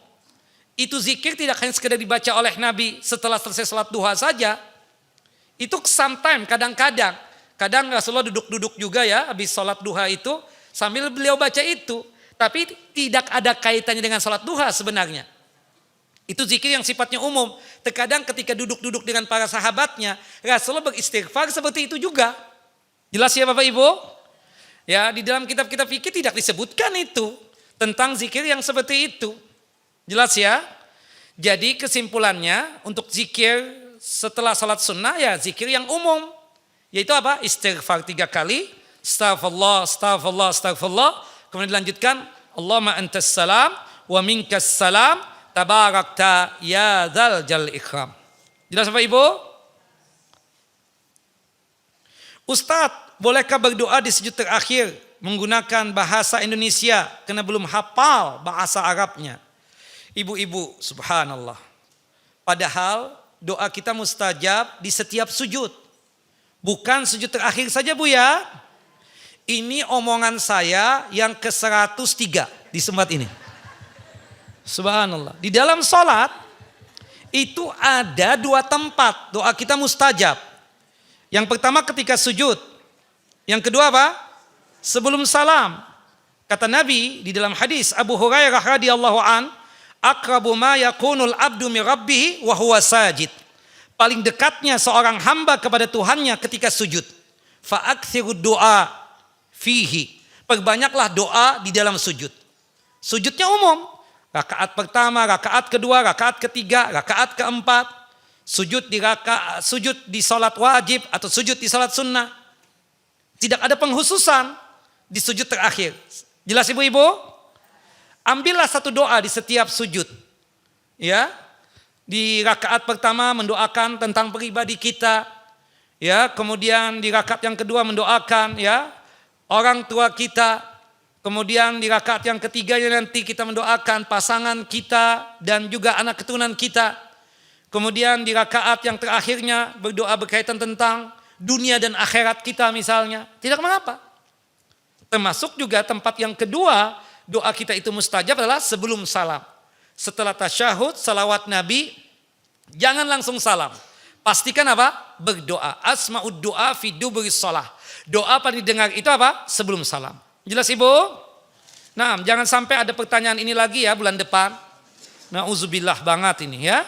Itu zikir tidak hanya sekedar dibaca oleh Nabi setelah selesai salat duha saja. Itu sometime, kadang-kadang. Kadang Rasulullah duduk-duduk juga ya habis salat duha itu sambil beliau baca itu. Tapi tidak ada kaitannya dengan salat duha sebenarnya. Itu zikir yang sifatnya umum. Terkadang ketika duduk-duduk dengan para sahabatnya, Rasulullah beristighfar seperti itu juga. Jelas ya Bapak Ibu? Ya, di dalam kitab-kitab fikih tidak disebutkan itu tentang zikir yang seperti itu. Jelas ya? Jadi kesimpulannya untuk zikir setelah salat sunnah ya zikir yang umum. Yaitu apa? Istighfar 3 kali. Astaghfirullah, astaghfirullah, astaghfirullah. Kemudian dilanjutkan, Allahumma antas salam wa minkas salam tabarakta ya dzal ikram. Jelas Bapak Ibu? Ustadz, bolehkah berdoa di sujud terakhir menggunakan bahasa Indonesia karena belum hafal bahasa Arabnya? Ibu-ibu, subhanallah. Padahal doa kita mustajab di setiap sujud. Bukan sujud terakhir saja Bu ya. Ini omongan saya yang ke-103 di tempat ini. Subhanallah. Di dalam sholat itu ada 2 tempat doa kita mustajab. Yang pertama ketika sujud. Yang kedua apa? Sebelum salam. Kata Nabi di dalam hadis Abu Hurairah radhiyallahu an, aqrabu ma yakunul abdu min rabbih wa huwa sajid. Paling dekatnya seorang hamba kepada Tuhannya ketika sujud. Fa aktsirud du'a fihi. Perbanyaklah doa di dalam sujud. Sujudnya umum. Rakaat pertama, rakaat kedua, rakaat ketiga, rakaat keempat, sujud di salat wajib atau sujud di salat sunnah. Tidak ada penghususan di sujud terakhir. Jelas ibu-ibu? Ambillah satu doa di setiap sujud. Ya. Di rakaat pertama mendoakan tentang pribadi kita. Ya, kemudian di rakaat yang kedua mendoakan ya orang tua kita. Kemudian di rakaat yang ketiganya nanti kita mendoakan pasangan kita dan juga anak keturunan kita. Kemudian di rakaat yang terakhirnya berdoa berkaitan tentang dunia dan akhirat kita misalnya. Tidak mengapa. Termasuk juga tempat yang kedua doa kita itu mustajab adalah sebelum salam. Setelah tasyahud, salawat Nabi, jangan langsung salam. Pastikan apa? Berdoa. Asma'ud doa fi duburis shalah. Doa paling didengar itu apa? Sebelum salam. Jelas Ibu? Nah, jangan sampai ada pertanyaan ini lagi ya bulan depan. Nauzubillah banget ini ya.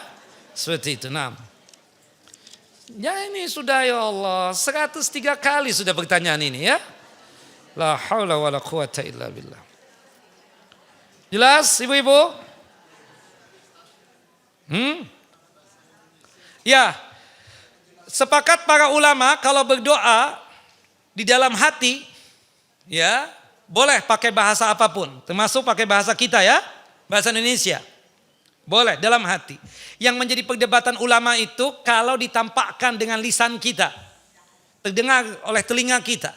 Seperti itu. Nah. Ya ini sudah ya Allah 103 kali sudah pertanyaan ini ya. La haula wala quwata illa billah. Jelas Ibu-ibu? Ya. Sepakat para ulama kalau berdoa di dalam hati ya boleh pakai bahasa apapun, termasuk pakai bahasa kita ya, bahasa Indonesia. Boleh dalam hati. Yang menjadi perdebatan ulama itu kalau ditampakkan dengan lisan kita, terdengar oleh telinga kita.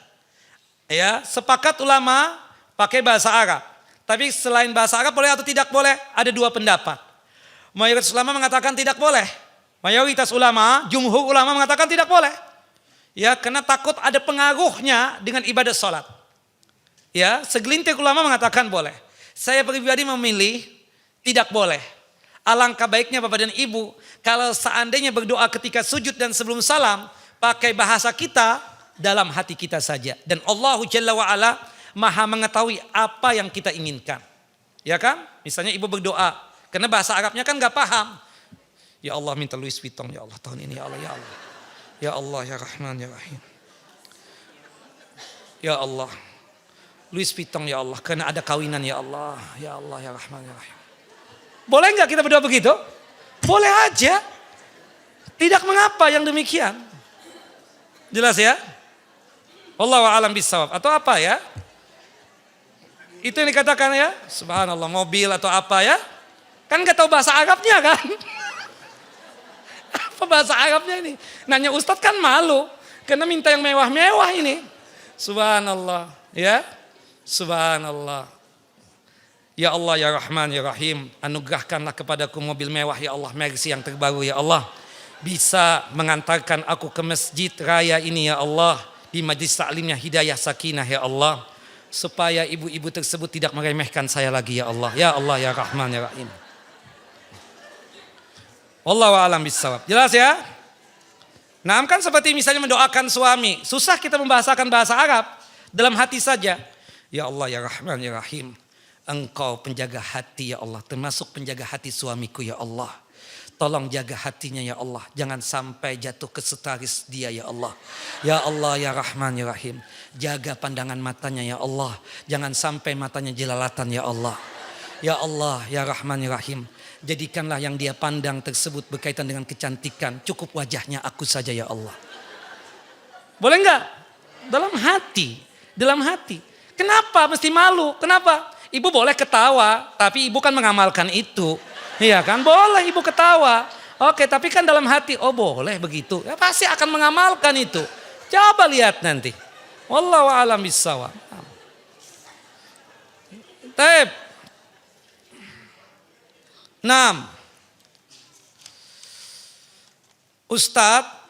Ya, sepakat ulama pakai bahasa Arab. Tapi selain bahasa Arab boleh atau tidak boleh? Ada 2 pendapat. Mayoritas ulama mengatakan tidak boleh. Mayoritas ulama, jumhur ulama mengatakan tidak boleh. Ya, karena takut ada pengaruhnya dengan ibadah sholat. Ya, segelintir ulama mengatakan boleh. Saya pribadi memilih tidak boleh. Alangkah baiknya Bapak dan Ibu kalau seandainya berdoa ketika sujud dan sebelum salam pakai bahasa kita dalam hati kita saja. Dan Allah Jalla wa Ala Maha mengetahui apa yang kita inginkan. Ya kan? Misalnya Ibu berdoa karena bahasa Arabnya kan gak paham. Ya Allah minta Louis Vuitton ya Allah tahun ini ya Allah ya Allah. Ya Allah ya Rahman ya Rahim. Ya Allah. Louis Vuitton ya Allah, karena ada kawinan ya Allah. Ya Allah ya Rahman ya Rahim. Boleh nggak kita berdoa begitu? Boleh aja. Tidak mengapa yang demikian. Jelas ya? Wallahu a'lam bissawab. Atau apa ya? Itu yang dikatakan ya, subhanallah, mobil atau apa ya. Kan gak tahu bahasa Arabnya kan. Apa bahasa Arabnya ini? Nanya Ustadz kan malu. Karena minta yang mewah-mewah ini. Subhanallah. Ya. Subhanallah. Ya Allah ya Rahman ya Rahim. Anugerahkanlah kepadaku mobil mewah ya Allah. Mercy yang terbaru ya Allah. Bisa mengantarkan aku ke masjid raya ini ya Allah. Di majlis taklimnya hidayah sakinah ya Allah. Supaya ibu-ibu tersebut tidak meremehkan saya lagi ya Allah. Ya Allah ya Rahman ya Rahim. Wallahu a'lam bissawab. Jelas ya? Nah, kan seperti misalnya mendoakan suami. Susah kita membahasakan bahasa Arab. Dalam hati saja. Ya Allah ya Rahman ya Rahim. Engkau penjaga hati ya Allah. Termasuk penjaga hati suamiku ya Allah. Tolong jaga hatinya ya Allah. Jangan sampai jatuh ke setaris dia ya Allah. Ya Allah ya Rahman ya Rahim. Jaga pandangan matanya ya Allah. Jangan sampai matanya jelalatan ya Allah. Ya Allah ya Rahman ya Rahim. Jadikanlah yang dia pandang tersebut berkaitan dengan kecantikan. Cukup wajahnya aku saja ya Allah. Boleh enggak? Dalam hati. Dalam hati. Kenapa mesti malu? Kenapa? Ibu boleh ketawa. Tapi ibu kan mengamalkan itu. Iya kan, boleh ibu ketawa. Oke, tapi kan dalam hati, oh boleh begitu. Ya pasti akan mengamalkan itu. Coba lihat nanti. Wallahu a'lam bissawab. Taib. 6. Ustadz,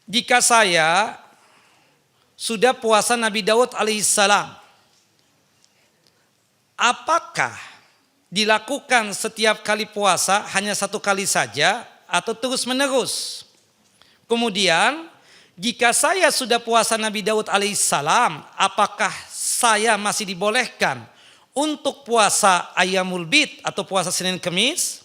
jika saya sudah puasa Nabi Daud alaihissalam, apakah dilakukan setiap kali puasa hanya satu kali saja atau terus menerus? Kemudian jika saya sudah puasa Nabi Daud alaihissalam, apakah saya masih dibolehkan untuk puasa Ayyamul Bid atau puasa Senin Kemis?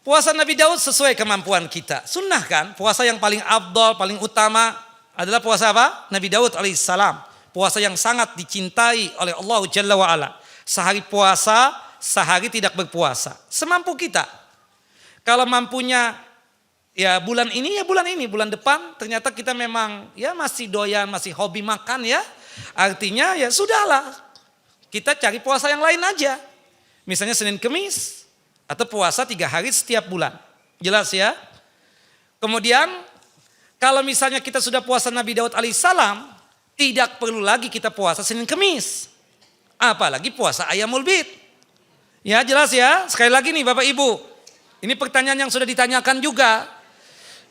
Puasa Nabi Daud sesuai kemampuan kita. Sunnah kan? Puasa yang paling afdal, paling utama adalah puasa apa? Nabi Daud alaihissalam. Puasa yang sangat dicintai oleh Allah Jalla wa'ala. Sehari puasa, sehari tidak berpuasa. Semampu kita. Kalau mampunya ya bulan ini ya bulan ini. Bulan depan ternyata kita memang ya masih doyan, masih hobi makan ya. Artinya ya sudahlah. Kita cari puasa yang lain aja. Misalnya Senin Kemis. Atau puasa 3 hari setiap bulan. Jelas ya. Kemudian kalau misalnya kita sudah puasa Nabi Daud alaihissalam. Tidak perlu lagi kita puasa Senin Kemis. Apalagi puasa Ayyamul Bid. Ya jelas ya, sekali lagi nih Bapak Ibu. Ini pertanyaan yang sudah ditanyakan juga.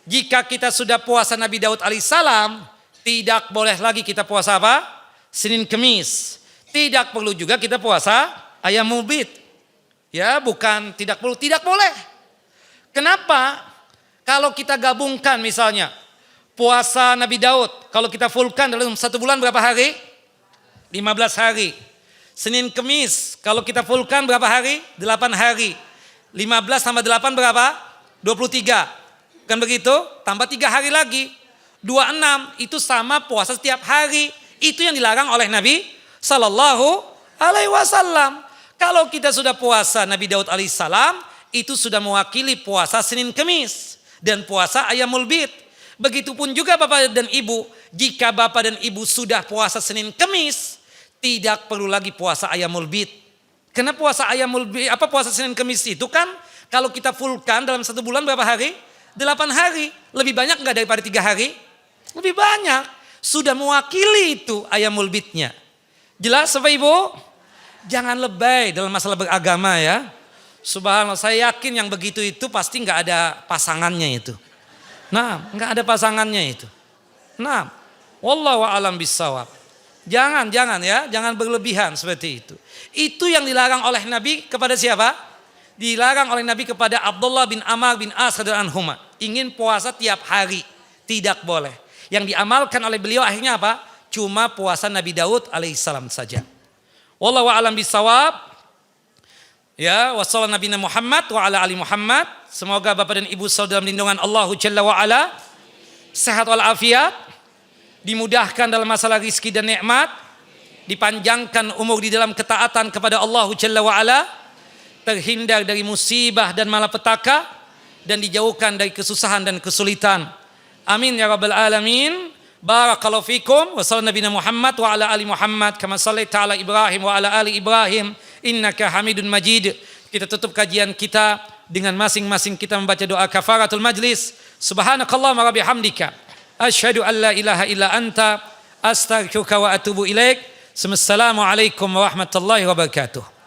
Jika kita sudah puasa Nabi Daud alaihissalam, tidak boleh lagi kita puasa apa? Senin Kemis. Tidak perlu juga kita puasa Ayyamul Bid. Ya bukan tidak perlu, tidak boleh. Kenapa? Kalau kita gabungkan misalnya puasa Nabi Daud, kalau kita fullkan dalam 1 bulan berapa hari? 15 hari. Senin Kemis, kalau kita fullkan berapa hari? 8 hari. 15 tambah 8 berapa? 23. Kan begitu? Tambah 3 hari lagi. 26, itu sama puasa setiap hari. Itu yang dilarang oleh Nabi Sallallahu Alaihi Wasallam. Kalau kita sudah puasa Nabi Daud alaihissalam, itu sudah mewakili puasa Senin Kemis. Dan puasa Ayyamul Bid. Begitupun juga Bapak dan Ibu, jika Bapak dan Ibu sudah puasa Senin Kemis, tidak perlu lagi puasa Ayyamul Bid. Karena puasa Ayyamul Bid, puasa Senin Kemis itu kan kalau kita fullkan dalam 1 bulan berapa hari? 8 hari. Lebih banyak enggak daripada 3 hari? Lebih banyak. Sudah mewakili itu Ayyamul Bidnya. Jelas Bapak Ibu? Jangan lebay dalam masalah beragama ya. Subhanallah, saya yakin yang begitu itu pasti enggak ada pasangannya itu. Nah, enggak ada pasangannya itu. Nah, wallahu a'lam bissawab. Jangan ya, jangan berlebihan seperti itu. Itu yang dilarang oleh Nabi kepada siapa? Dilarang oleh Nabi kepada Abdullah bin Amr bin As radhiyallahu anhuma. Ingin puasa tiap hari, tidak boleh. Yang diamalkan oleh beliau akhirnya apa? Cuma puasa Nabi Daud alaihissalam saja. Wallahu a'lam bissawab. Ya, wassallallahu nabiyana Muhammad wa ala ali Muhammad. Semoga Bapak dan Ibu saudara dalam lindungan Allah Jalla wa ala. Sehat walafiat. Dimudahkan dalam masalah rizki dan nikmat. dipanjangkan umur di dalam ketaatan kepada Allah Jalla wa'ala, terhindar dari musibah dan malapetaka, dan dijauhkan dari kesusahan dan kesulitan. Amin ya rabbal alamin. Barakallahu fikum wa sallallahu nabiyana Muhammad wa ala ali Muhammad kama sallaita ala Ibrahim wa ala ali Ibrahim innaka Hamidun Majid. Kita tutup kajian kita dengan masing-masing kita membaca doa kafaratul majlis. Subhanakallahumma wa bihamdika asyhadu an la ilaha illa anta astaghfiruka wa atubu ilaik. Assalamualaikum warahmatullahi wabarakatuh.